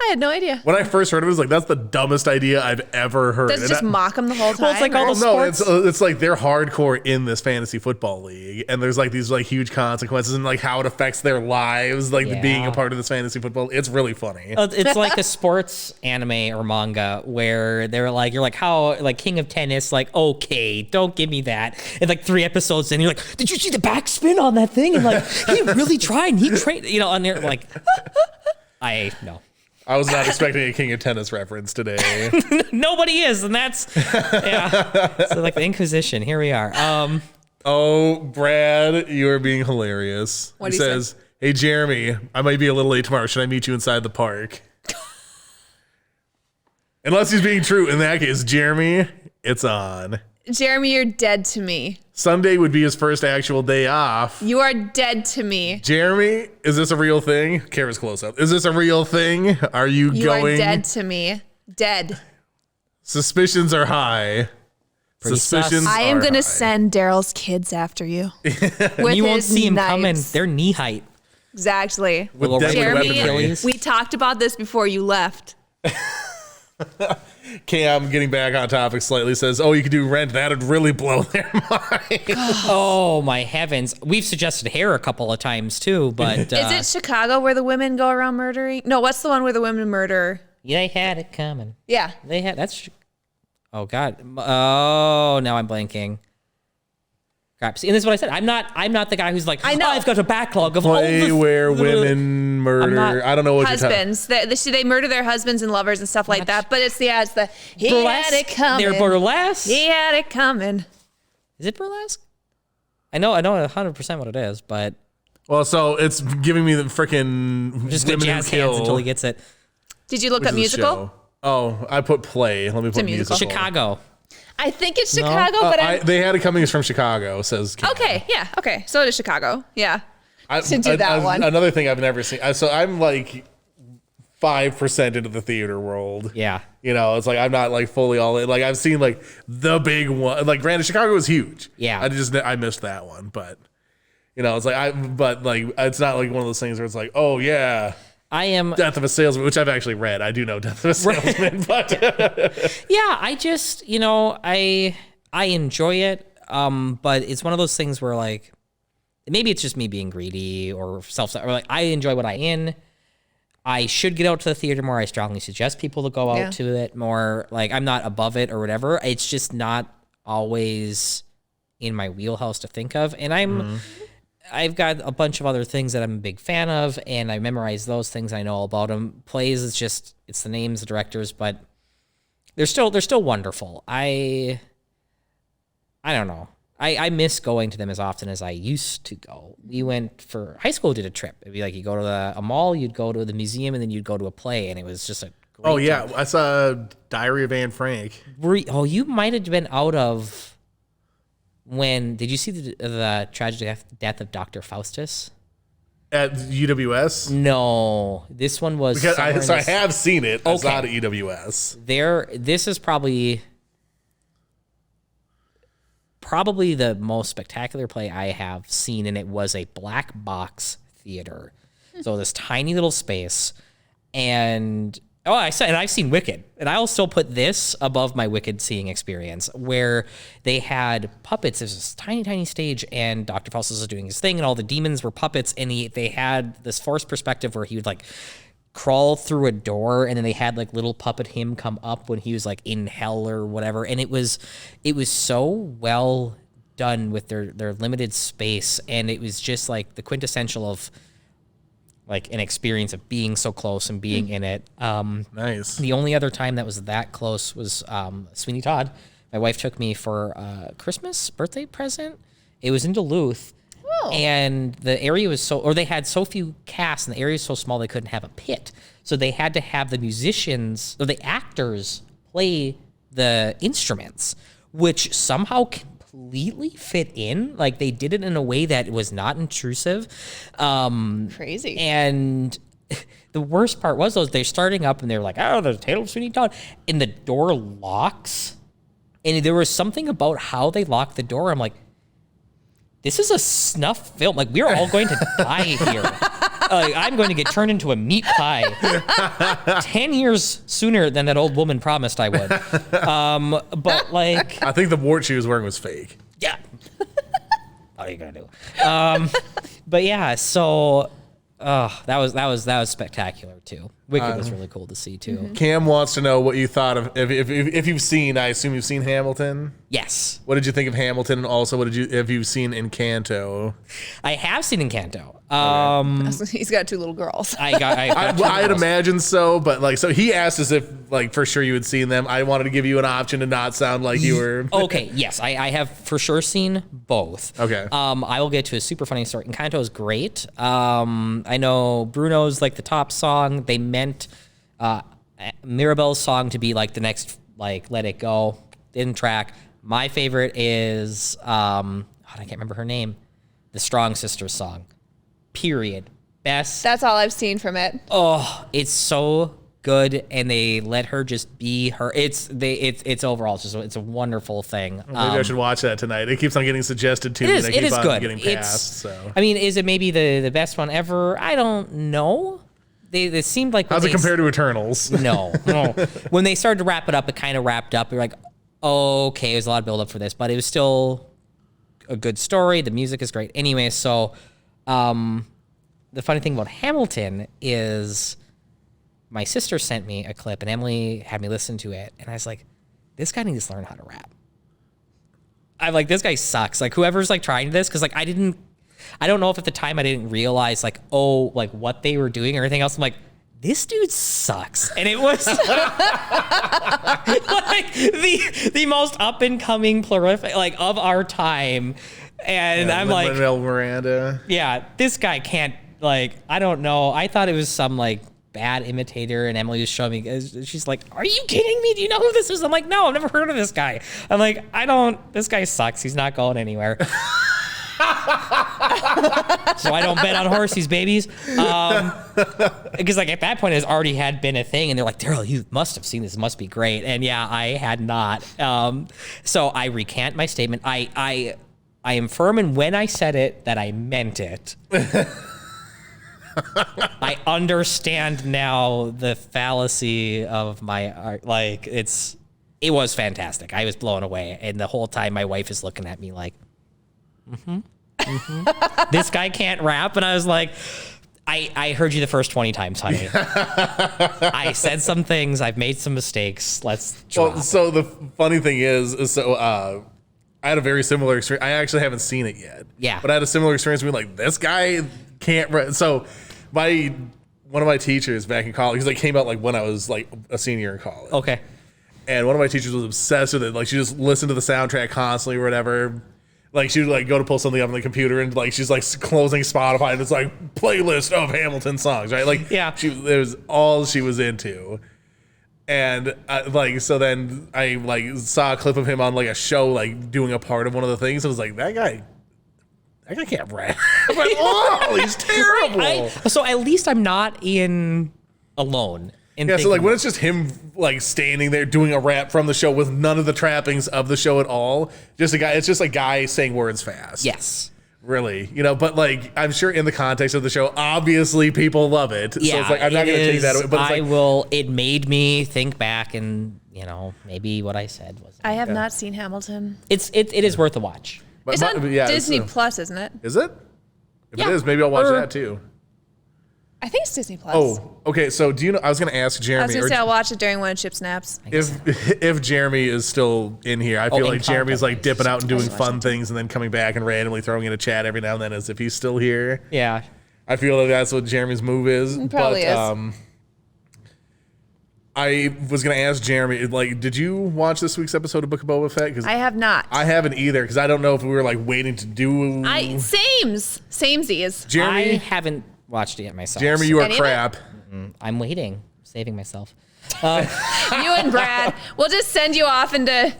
I had no idea. When I first heard of it, I was like, that's the dumbest idea I've ever heard. Does it just mock them the whole time? Well, it's like all or- the No, sports. it's like they're hardcore in this fantasy football league, and there's like these like huge consequences and like how it affects their lives, like being a Yeah. part of this fantasy football. It's really funny. It's like a sports anime or manga where they're like, you're like, how, like King of Tennis, like, okay, don't give me that. And like 3 episodes in, you're like, did you see the backspin on that thing? And like, he really tried and he trained, and they're like, no. I was not expecting a King of Tennis reference today. Nobody is. And that's, yeah. So like the Inquisition, here we are. Oh, Brad, you are being hilarious. What'd He he say? says, "Hey, Jeremy, I might be a little late tomorrow. Should I meet you inside the park?" Unless he's being true. In that case, Jeremy, it's on. Jeremy, you're dead to me. Sunday would be his first actual day off. You are dead to me. Jeremy, is this a real thing? Kara's close up. Is this a real thing? Are you You going? are dead to me. Dead. Suspicions are high. Pretty Suspicions. sus. I am are going high. to send Darrell's kids after you. With You won't his see him coming. knives. They're knee height. Exactly. with Little deadly Jeremy, weaponry. Achilles. We talked about this before you left. Cam, getting back on topic slightly, says, "Oh, you could do Rent. That'd really blow their mind." Oh my heavens. We've suggested Hair a couple of times too, but Is it Chicago where the women go around murdering? No, what's the one where the women murder? they had it coming. Yeah. Oh God. Oh, now I'm blanking. Crap. See, and this is what I said. I'm not the guy who's like, I know. I've got a backlog of all Play the where women murder. not- I don't know what you're talking. Husbands. They murder their husbands and lovers and stuff like that. But it's he had it coming. They're burlesque. He had it coming. Is it burlesque? I know 100% what it is, but Well, so it's giving me the freaking I'm just gonna women who jazz hands until kill. he gets it. Did you look Which up is a musical? show. Oh, I put play. Let me put a musical. musical. Chicago. I think it's Chicago, but They had it coming is from Chicago. Says Cam. okay, yeah, okay. So it is Chicago, yeah. I, to do that one. Another thing I've never seen. So I'm like 5% into the theater world. Yeah. You know, it's like I'm not like fully all in. Like I've seen like the big one. Like granted, Chicago was huge. Yeah. I missed that one, but you know, it's like but like it's not like one of those things where it's like, oh yeah, I am Death of a Salesman, which I've actually read. I do know Death of a Salesman, but yeah, I just, I enjoy it. But it's one of those things where like, maybe it's just me being greedy or or like I enjoy what I in. I should get out to the theater more. I strongly suggest people to go out to it more. Like I'm not above it or whatever. It's just not always in my wheelhouse to think of. And I've got a bunch of other things that I'm a big fan of, and I memorize those things. I know all about them. Plays, it's the names, the directors, but they're still wonderful. I don't know. I miss going to them as often as I used to go. We went for high school, did a trip. It'd be like you go to a mall, you'd go to the museum, and then you'd go to a play, and it was just a great time. I saw Diary of Anne Frank. You might have been out of did you see the tragic death of Dr. Faustus? At UWS? No, this one was Because I have seen it. It's not at UWS. This is probably the most spectacular play I have seen, and it was a black box theater. So this tiny little space, and I've seen Wicked, and I'll still put this above my Wicked seeing experience, where they had puppets. There's this tiny, tiny stage, and Dr. Faustus was doing his thing, and all the demons were puppets, and they had this forced perspective where he would like crawl through a door, and then they had like little puppet him come up when he was like in hell or whatever, and it was so well done with their limited space, and it was just like the quintessential of like an experience of being so close and being in it. Nice. The only other time that was that close was Sweeney Todd. My wife took me for a Christmas birthday present. It was in Duluth. And the area was they had so few casts, and the area was so small they couldn't have a pit. So they had to have the musicians or the actors play the instruments, which somehow completely fit in. Like they did it in a way that was not intrusive. Crazy. And the worst part was they're starting up and they're like, oh, the Tale of Sweeney Todd. And the door locks. And there was something about how they locked the door. I'm like, this is a snuff film. Like, we're all going to die here. I'm going to get turned into a meat pie 10 years sooner than that old woman promised I would. But, like... I think the wart she was wearing was fake. Yeah. What are you going to do? But, yeah, so... that was spectacular, too. Wicked was really cool to see, too. Cam wants to know what you thought of if you've seen. I assume you've seen Hamilton. Yes. What did you think of Hamilton? And also, have you seen Encanto? I have seen Encanto. He's got two little girls. I'd imagine so, but like, so he asked us if like for sure you had seen them. I wanted to give you an option to not sound like you were. Okay, yes, I have for sure seen both. Okay. I will get to a super funny story. Encanto is great. I know Bruno's like the top song. They meant Mirabel's song to be like the next like Let It Go. Didn't track. My favorite is I can't remember her name. The Strong Sisters song. Period. Best. That's all I've seen from it. Oh, it's so good, and they let her just be her. It's overall it's a wonderful thing. Maybe I should watch that tonight. It keeps on getting suggested to me. It is good. Getting passed, so. I mean, is it maybe the best one ever? I don't know. They seemed like how's it compared to Eternals? No. When they started to wrap it up, it kind of wrapped up. You're like, okay, there's a lot of build up for this, but it was still a good story. The music is great. Anyway, so. The funny thing about Hamilton is my sister sent me a clip and Emily had me listen to it. And I was like, this guy needs to learn how to rap. I'm like, this guy sucks. Like whoever's like trying this. Cause like, I don't know if at the time I didn't realize like, like what they were doing or anything else. I'm like, this dude sucks. And it was like the most up and coming prolific like of our time. And yeah, I'm like, Lin-Manuel Miranda. Yeah, this guy can't, like, I don't know. I thought it was some, like, bad imitator, and Emily was showing me, she's like, are you kidding me? Do you know who this is? I'm like, no, I've never heard of this guy. I'm like, this guy sucks. He's not going anywhere. So I don't bet on horses, babies. Because, like, at that point, it already had been a thing, and they're like, Darrell, you must have seen this. It must be great. And, yeah, I had not. So I recant my statement. I am firm in when I said it that I meant it. I understand now the fallacy of my art. Like it was fantastic. I was blown away. And the whole time my wife is looking at me like, this guy can't rap. And I was like, I heard you the first 20 times, honey. I said some things. I've made some mistakes. Let's drop it. So the funny thing is I had a very similar experience. I actually haven't seen it yet. Yeah. But I had a similar experience being like, this guy can't. So one of my teachers back in college, because I came out like when I was like a senior in college. Okay. And one of my teachers was obsessed with it. Like she just listened to the soundtrack constantly or whatever. Like she would like go to pull something up on the computer and like she's like closing Spotify and it's like playlist of Hamilton songs, right? Like it was all she was into. And so then I like saw a clip of him on like a show like doing a part of one of the things. And I was like, that guy can't rap. I'm like, oh, he's terrible. So at least I'm not alone. So like when it's just him like standing there doing a rap from the show with none of the trappings of the show at all, it's just a guy saying words fast. Yes. Really, but like I'm sure in the context of the show, obviously people love it. Yeah, so it's like I'm not going to take that away. But it's it made me think back and maybe what I said was. I have not seen Hamilton. It is worth a watch. It's on Disney Plus, isn't it? Is it? If it is, maybe I'll watch that too. I think it's Disney Plus. Oh, okay. So do you know? I was going to ask Jeremy. I was going to say I'll watch it during one of Chip's naps. If Jeremy is still in here, I feel like Jeremy's like dipping out and doing fun things and then coming back and randomly throwing in a chat every now and then as if he's still here. Yeah. I feel like that's what Jeremy's move is. It probably is. I was going to ask Jeremy, like, did you watch this week's episode of Book of Boba Fett? 'Cause I have not. I haven't either because I don't know if we were like waiting to do. Samesies. Jeremy, I haven't watched it yet myself. Jeremy, you are crap. I'm waiting. Saving myself. You and Brad, we'll just send you off into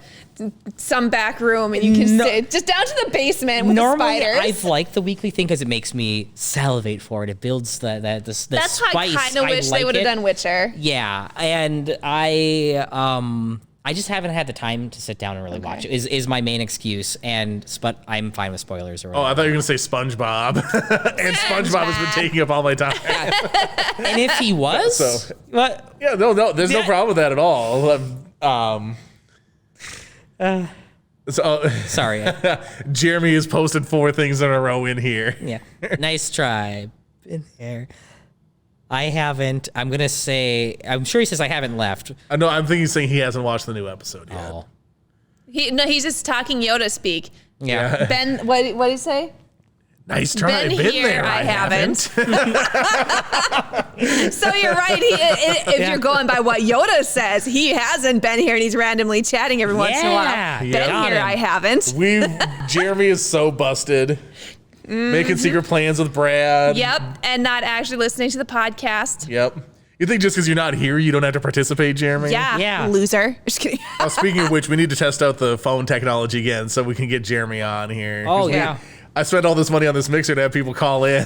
some back room and you can sit just down to the basement with the spiders. I've liked the weekly thing because it makes me salivate for it. It builds the That's spice. why I kind of wish they would have done Witcher. Yeah, and I just haven't had the time to sit down and really watch it. Is my main excuse, but I'm fine with spoilers. Oh, I thought you were gonna say SpongeBob, and SpongeBob has been taking up all my time. And if he was, what? Yeah, no, there's no problem with that at all. Sorry. Jeremy has posted 4 things in a row in here. Yeah, nice try. Been there. I haven't. I'm gonna say. I'm sure he says I haven't left. No, I'm thinking he's saying he hasn't watched the new episode yet. Oh. He's just talking Yoda speak. Yeah. Ben, what did he say? Nice try. Been here, there. I haven't. So you're right. If you're going by what Yoda says, he hasn't been here, and he's randomly chatting every once in a while. Been here, I haven't. Jeremy is so busted. Making secret plans with Brad. Yep, and not actually listening to the podcast. Yep. You think just because you're not here, you don't have to participate, Jeremy? Yeah. Loser. Just kidding. Speaking of which, we need to test out the phone technology again so we can get Jeremy on here. Oh, yeah. I spent all this money on this mixer to have people call in.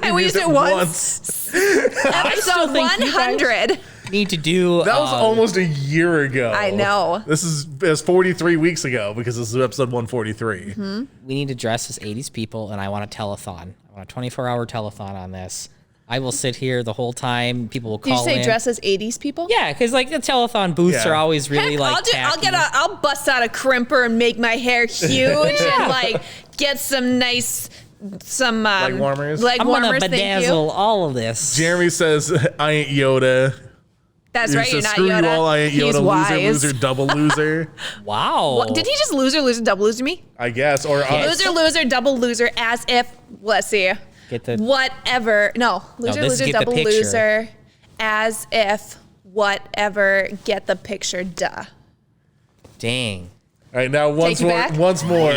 And we used it once. Episode 100. Need to do. That was almost a year ago. I know. This is 43 weeks ago because this is episode 143. Mm-hmm. We need to dress as 80s people, and I want a telethon. I want a 24-hour telethon on this. I will sit here the whole time. People will call in. Did you say dress as 80s people? Yeah, because like the telethon booths are always really I'll bust out a crimper and make my hair huge and like get some nice leg warmers. I'm gonna bedazzle all of this. Jeremy says, "I ain't Yoda." That's right. You're not Screw Yoda. you all. I ain't Yoda. He's wise. Loser, double loser. Wow. What, did he just loser, double loser me? I guess. Or loser, double loser, as if. Let's see. Whatever. No. Loser, double loser, as if. Whatever. Get the picture. Duh. Dang. All right, now once more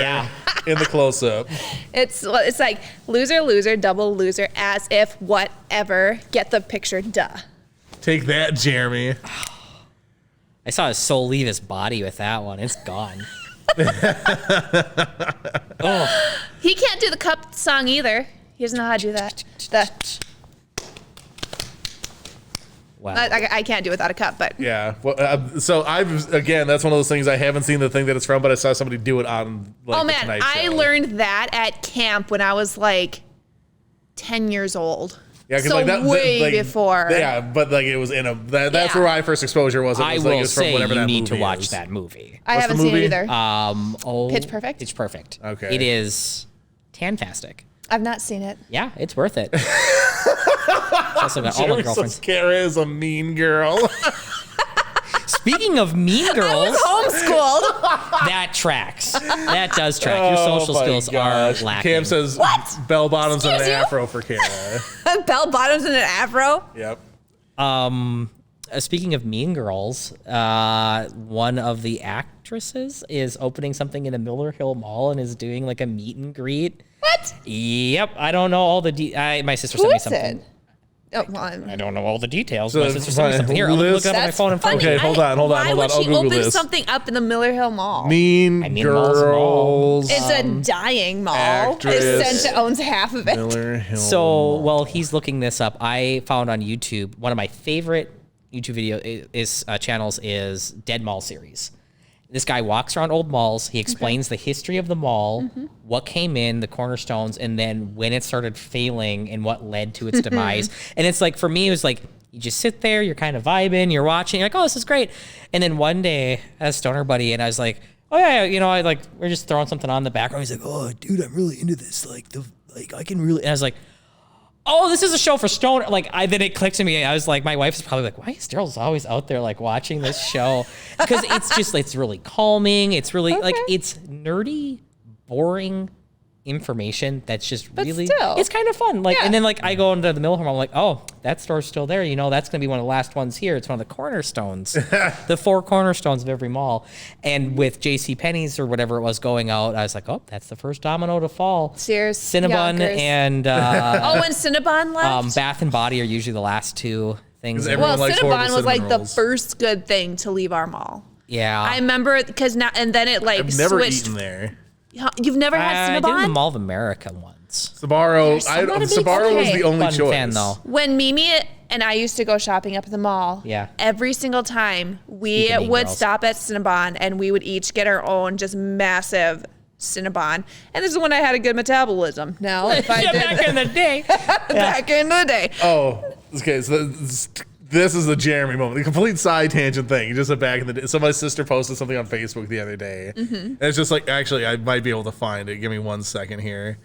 in the close-up. It's like loser, double loser, as if. Whatever. Get the picture. Duh. Take that, Jeremy. I saw his soul leave his body with that one. It's gone. Oh. He can't do the cup song either. He doesn't know how to do that. Wow. I can't do it without a cup, but. Yeah. Well, that's one of those things I haven't seen the thing that it's from, but I saw somebody do it on Oh, man. I learned that at camp when I was like 10 years old. Yeah, So way before. Yeah, but like it was in a. That's Yeah. where my first exposure was. It was I like, will it was from say whatever you that need to movie watch is. that movie. I What's the haven't seen it movie? either. Pitch Perfect? Pitch Perfect. Okay. It is fantastic. I've not seen it. Yeah, it's worth it. It's also got all my girlfriends. Kara is a mean girl. Speaking of mean girls, Homeschooled. that tracks. That does track. Your social Oh my skills gosh. are lacking. Cam says What? bell bottoms and an Excuse you? afro for Kara. Bell bottoms and an afro. Yep. Speaking of mean girls, one of the actresses is opening something in a Miller Hill Mall and is doing like a meet and greet. What? Yep, I don't know all the my sister Who sent me is something. it? Oh, well, I don't know all the details. So My sister sent me something. Here, I'll look it up on my That's phone in front of funny. me. Okay, hold on. Why would I'll she Google open this. something up in the Miller Hill Mall? Mean Mall's a mall. girls. It's a dying mall. actress. Essential owns half of it. Miller Hill. So while he's looking this up, I found on YouTube one of my favorite YouTube channels is Dead Mall Series. This guy walks around old malls. He explains the history of the mall, what came in, the cornerstones, and then when it started failing and what led to its demise. And it's like, for me, it was like, you just sit there, you're kind of vibing, you're watching, you're like, oh, this is great. And then one day, as Stoner Buddy, and I was like, oh yeah, we're just throwing something on the background. He's like, oh, dude, I'm really into this. I can really, and I was like, oh, this is a show for Stoner. Then it clicked to me. I was like, my wife's probably like, why is Darrell's always out there like watching this show? Because it's really calming. It's really it's nerdy, boring information that's just really, still. it's kind of fun. And then I go into the Miller Home, I'm like, oh, that store's still there. That's going to be one of the last ones here. It's one of the cornerstones, the 4 cornerstones of every mall. And with JCPenney's or whatever it was going out, I was like, oh, that's the first domino to fall. Sears, Cinnabon Yonkers. and When Cinnabon left? Bath and Body are usually the last 2 things. Everyone Well, likes Cinnabon horrible was like cinnamon the rolls. first good thing to leave our mall. Yeah. I remember because now and then it like I've never switched. eaten there. You've never had I did the Cinnabon? Mall of America once. Sbarro. I'm not a big Sbarro was fan. the only Fun choice. fan though. When Mimi and I used to go shopping up at the mall, Yeah. every single time we Speak of Mean would Girls. stop at Cinnabon and we would each get our own just massive Cinnabon. And this is when I had a good metabolism. Now, if I Yeah, did back in the day. back in the day. Oh, okay. So this is the Jeremy moment. The complete side tangent thing. Just back in the day. So my sister posted something on Facebook the other day. And it's just like, actually, I might be able to find it. Give me 1 second here.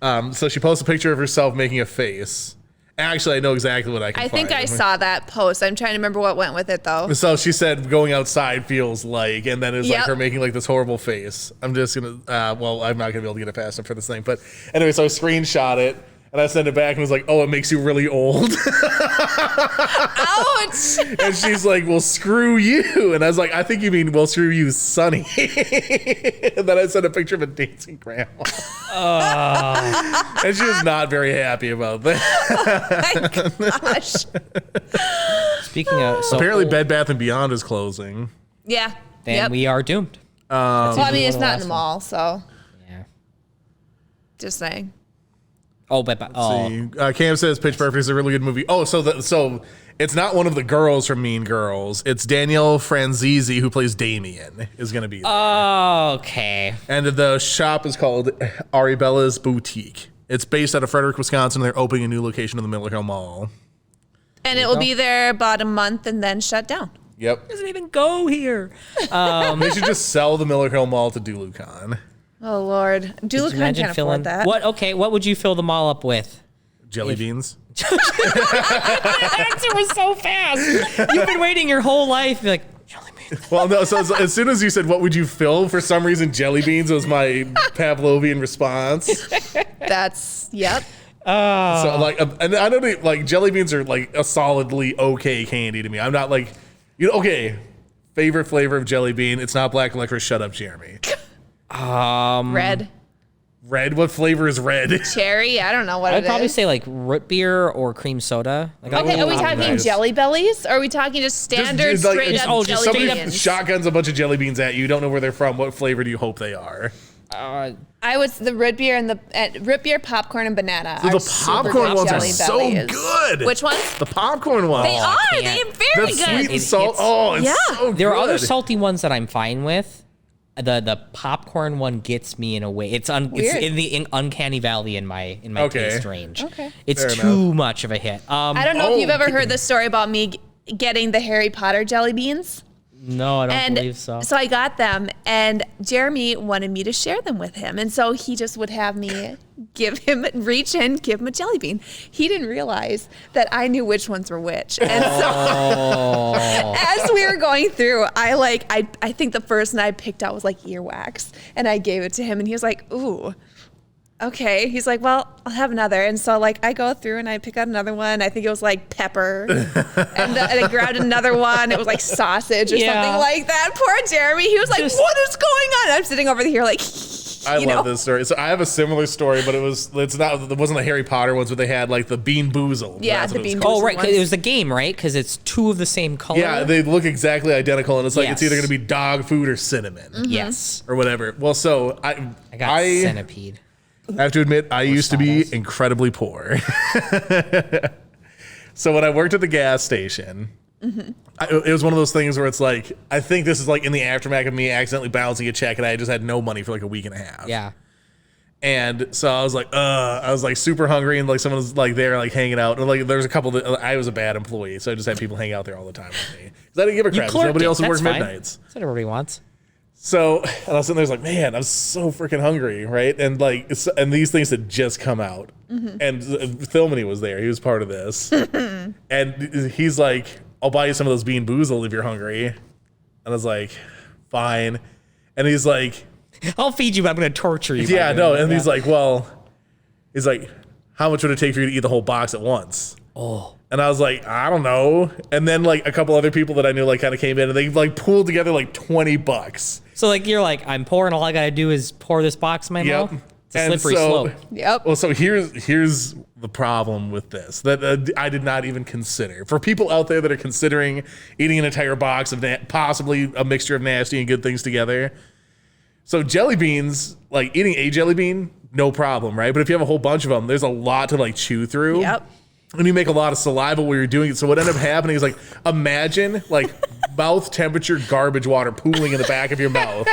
So she posted a picture of herself making a face. Actually, I know exactly what I can I find. think I saw that post. I'm trying to remember what went with it though. So she said going outside feels like, and then it's like Yep. her making like this horrible face. I'm just going to, I'm not going to be able to get it fast enough for this thing. But anyway, so I screenshot it. And I sent it back and was like, oh, it makes you really old. Ouch! And she's like, well, screw you. And I was like, I think you mean, well, screw you, Sonny. And then I sent a picture of a dancing grandma. And she was not very happy about that. My gosh. Speaking of, so Apparently, Bed Bath & Beyond is closing. Yeah. then Yep. we are doomed. Well, I mean, it's the not last in the mall, so Yeah. just saying. Oh, but See, Cam says Pitch Perfect is a really good movie. Oh, so it's not one of the girls from Mean Girls. It's Danielle Franzese, who plays Damien, is going to be there. okay. And the shop is called Aribella's Boutique. It's based out of Frederick, Wisconsin. They're opening a new location in the Miller Hill Mall. And it will be there about a month and then shut down. Yep. Doesn't even go here. They should just sell the Miller Hill Mall to Duluth. Oh Lord, Duluth Imagine can't filling afford that. what? Okay, what would you fill the mall up with? Jelly beans. That answer was so fast. You've been waiting your whole life. You're like, jelly beans. Well, no. So as soon as you said, "What would you fill?" For some reason, jelly beans was my Pavlovian response. That's yep. So like, and I don't know, like jelly beans are like a solidly okay candy to me. I'm not like, okay. Favorite flavor of jelly bean? It's not black licorice. Shut up, Jeremy. Red, Red. What flavor is red? cherry. I don't know what I'd it probably is. say like root beer or cream soda. Like, Okay, are we talking nice. Jelly Bellies? Or are we talking just standard Just like- straight just- up just jelly Somebody beans? shotguns a bunch of jelly beans at you. You don't know where they're from. What flavor do you hope they are? I was the root beer and the root beer, popcorn, and banana. So are the super popcorn good ones are Jelly so Bellies. good. Which ones? The popcorn one. They are. can't. They're very The good. sweet and salt. Oh, it's Yeah. so good. There are other salty ones that I'm fine with. the popcorn one gets me in a way. It's in the uncanny valley in my taste range. Okay. It's Fair too enough. much of a hit. I don't know if you've ever heard the story about me getting the Harry Potter jelly beans. No, I don't believe so. So I got them, and Jeremy wanted me to share them with him. And so he just would have me reach in, give him a jelly bean. He didn't realize that I knew which ones were which. And so as we were going through, I think the first one I picked out was like earwax, and I gave it to him, and he was like, ooh. Okay. He's like, well, I'll have another. And so like I go through and I pick out another one. I think it was like pepper. and I grabbed another one. It was like sausage or something like that. Poor Jeremy. He was like, what is going on? I'm sitting over here like, I love this story. So I have a similar story, but it wasn't the Harry Potter ones, but they had like the Bean Boozled. Yeah, the Bean Boozled. Oh, right. It was the game, right? Because it's two of the same color. Yeah, they look exactly identical, and it's like it's either going to be dog food or cinnamon. Mm-hmm. Yes. Or whatever. Well, so I got centipede. I have to admit, I used to be incredibly poor. So when I worked at the gas station, it was one of those things where it's like, I think this is like in the aftermath of me accidentally bouncing a check, and I just had no money for like a week and a half. Yeah. And so I was like super hungry, and like someone was like there like hanging out, and like there's a couple that I was a bad employee, so I just had people hang out there all the time with me because I didn't give a crap. Nobody else would work midnights. That's what everybody wants. So, and I was sitting there, like, man, I'm so freaking hungry, right? And like, and these things had just come out, and Thilmany was there. He was part of this, and he's like, "I'll buy you some of those Bean Boozled if you're hungry." And I was like, "Fine." And he's like, "I'll feed you, but I'm going to torture you." Yeah, no. And he's like, "Well," he's like, "How much would it take for you to eat the whole box at once?" Oh. And I was like, I don't know. And then like a couple other people that I knew like kind of came in, and they like pooled together like $20. So like you're like, I'm poor, and all I gotta do is pour this box in my mouth. It's a slippery slope. Yep. Well, so here's the problem with this that I did not even consider. For people out there that are considering eating an entire box of possibly a mixture of nasty and good things together. So jelly beans, like eating a jelly bean, no problem, right? But if you have a whole bunch of them, there's a lot to like chew through. Yep. And you make a lot of saliva while you're doing it. So what ended up happening is like, imagine like mouth temperature garbage water pooling in the back of your mouth.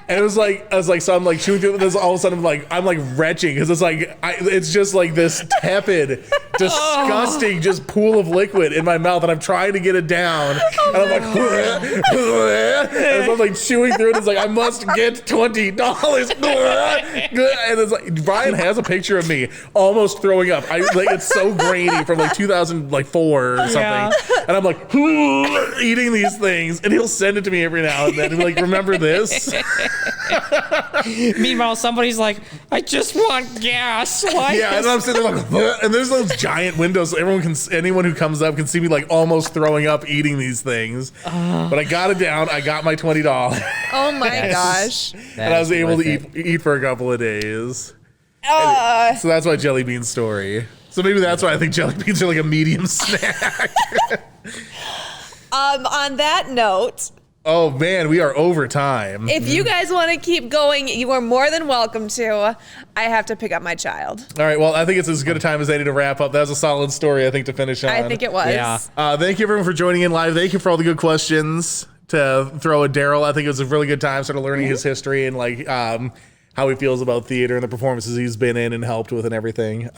And it was like, I was like, so I'm like chewing through this, all of a sudden I'm like retching because it's like, it's just like this tepid, disgusting, just pool of liquid in my mouth, and I'm trying to get it down. And I'm like, and so I'm like chewing through it. It's like, I must get $20. And it's like, Brian has a picture of me almost throwing up. It's so grainy from like 2004 or something. Yeah. And I'm like, eating these things, and he'll send it to me every now and then and be like, remember this? Meanwhile, somebody's like, I just want gas. Why? Yeah, and I'm sitting there like, and there's those giant windows, so anyone who comes up can see me like almost throwing up eating these things. But I got it down. I got my $20. Oh my gosh! And I was able to eat for a couple of days. So that's my jelly bean story. So maybe that's why I think jelly beans are like a medium snack. On that note. Oh man, we are over time. If you guys want to keep going, you are more than welcome to. I have to pick up my child. All right, well, I think it's as good a time as any to wrap up. That was a solid story, I think, to finish on. I think it was. Yeah. Thank you, everyone, for joining in live. Thank you for all the good questions to throw at Darrell. I think it was a really good time sort of learning his history and like how he feels about theater and the performances he's been in and helped with and everything.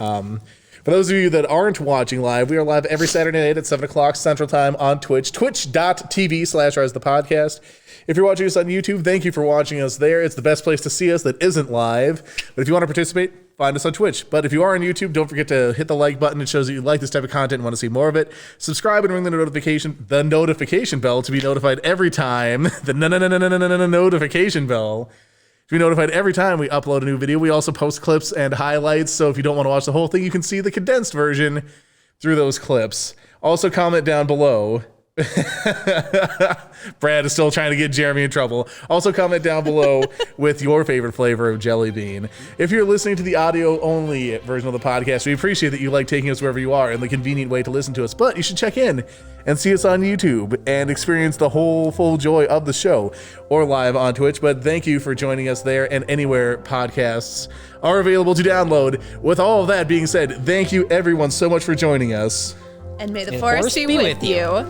For those of you that aren't watching live, we are live every Saturday night at 7 o'clock Central Time on Twitch, twitch.tv/RiseThePodcast. If you're watching us on YouTube, thank you for watching us there. It's the best place to see us that isn't live. But if you want to participate, find us on Twitch. But if you are on YouTube, don't forget to hit the like button. It shows that you like this type of content and want to see more of it. Subscribe and ring the notification bell to be notified every time. The notification bell. To be notified every time we upload a new video. We also post clips and highlights, so if you don't want to watch the whole thing, you can see the condensed version through those clips. Also, comment down below. Brad is still trying to get Jeremy in trouble. Also, comment down below with your favorite flavor of jelly bean. If you're listening to the audio-only version of the podcast, we appreciate that you like taking us wherever you are and the convenient way to listen to us, but you should check in and see us on YouTube and experience the whole full joy of the show or live on Twitch. But thank you for joining us there and anywhere podcasts are available to download. With all of that being said, thank you everyone so much for joining us. And may the force be with you.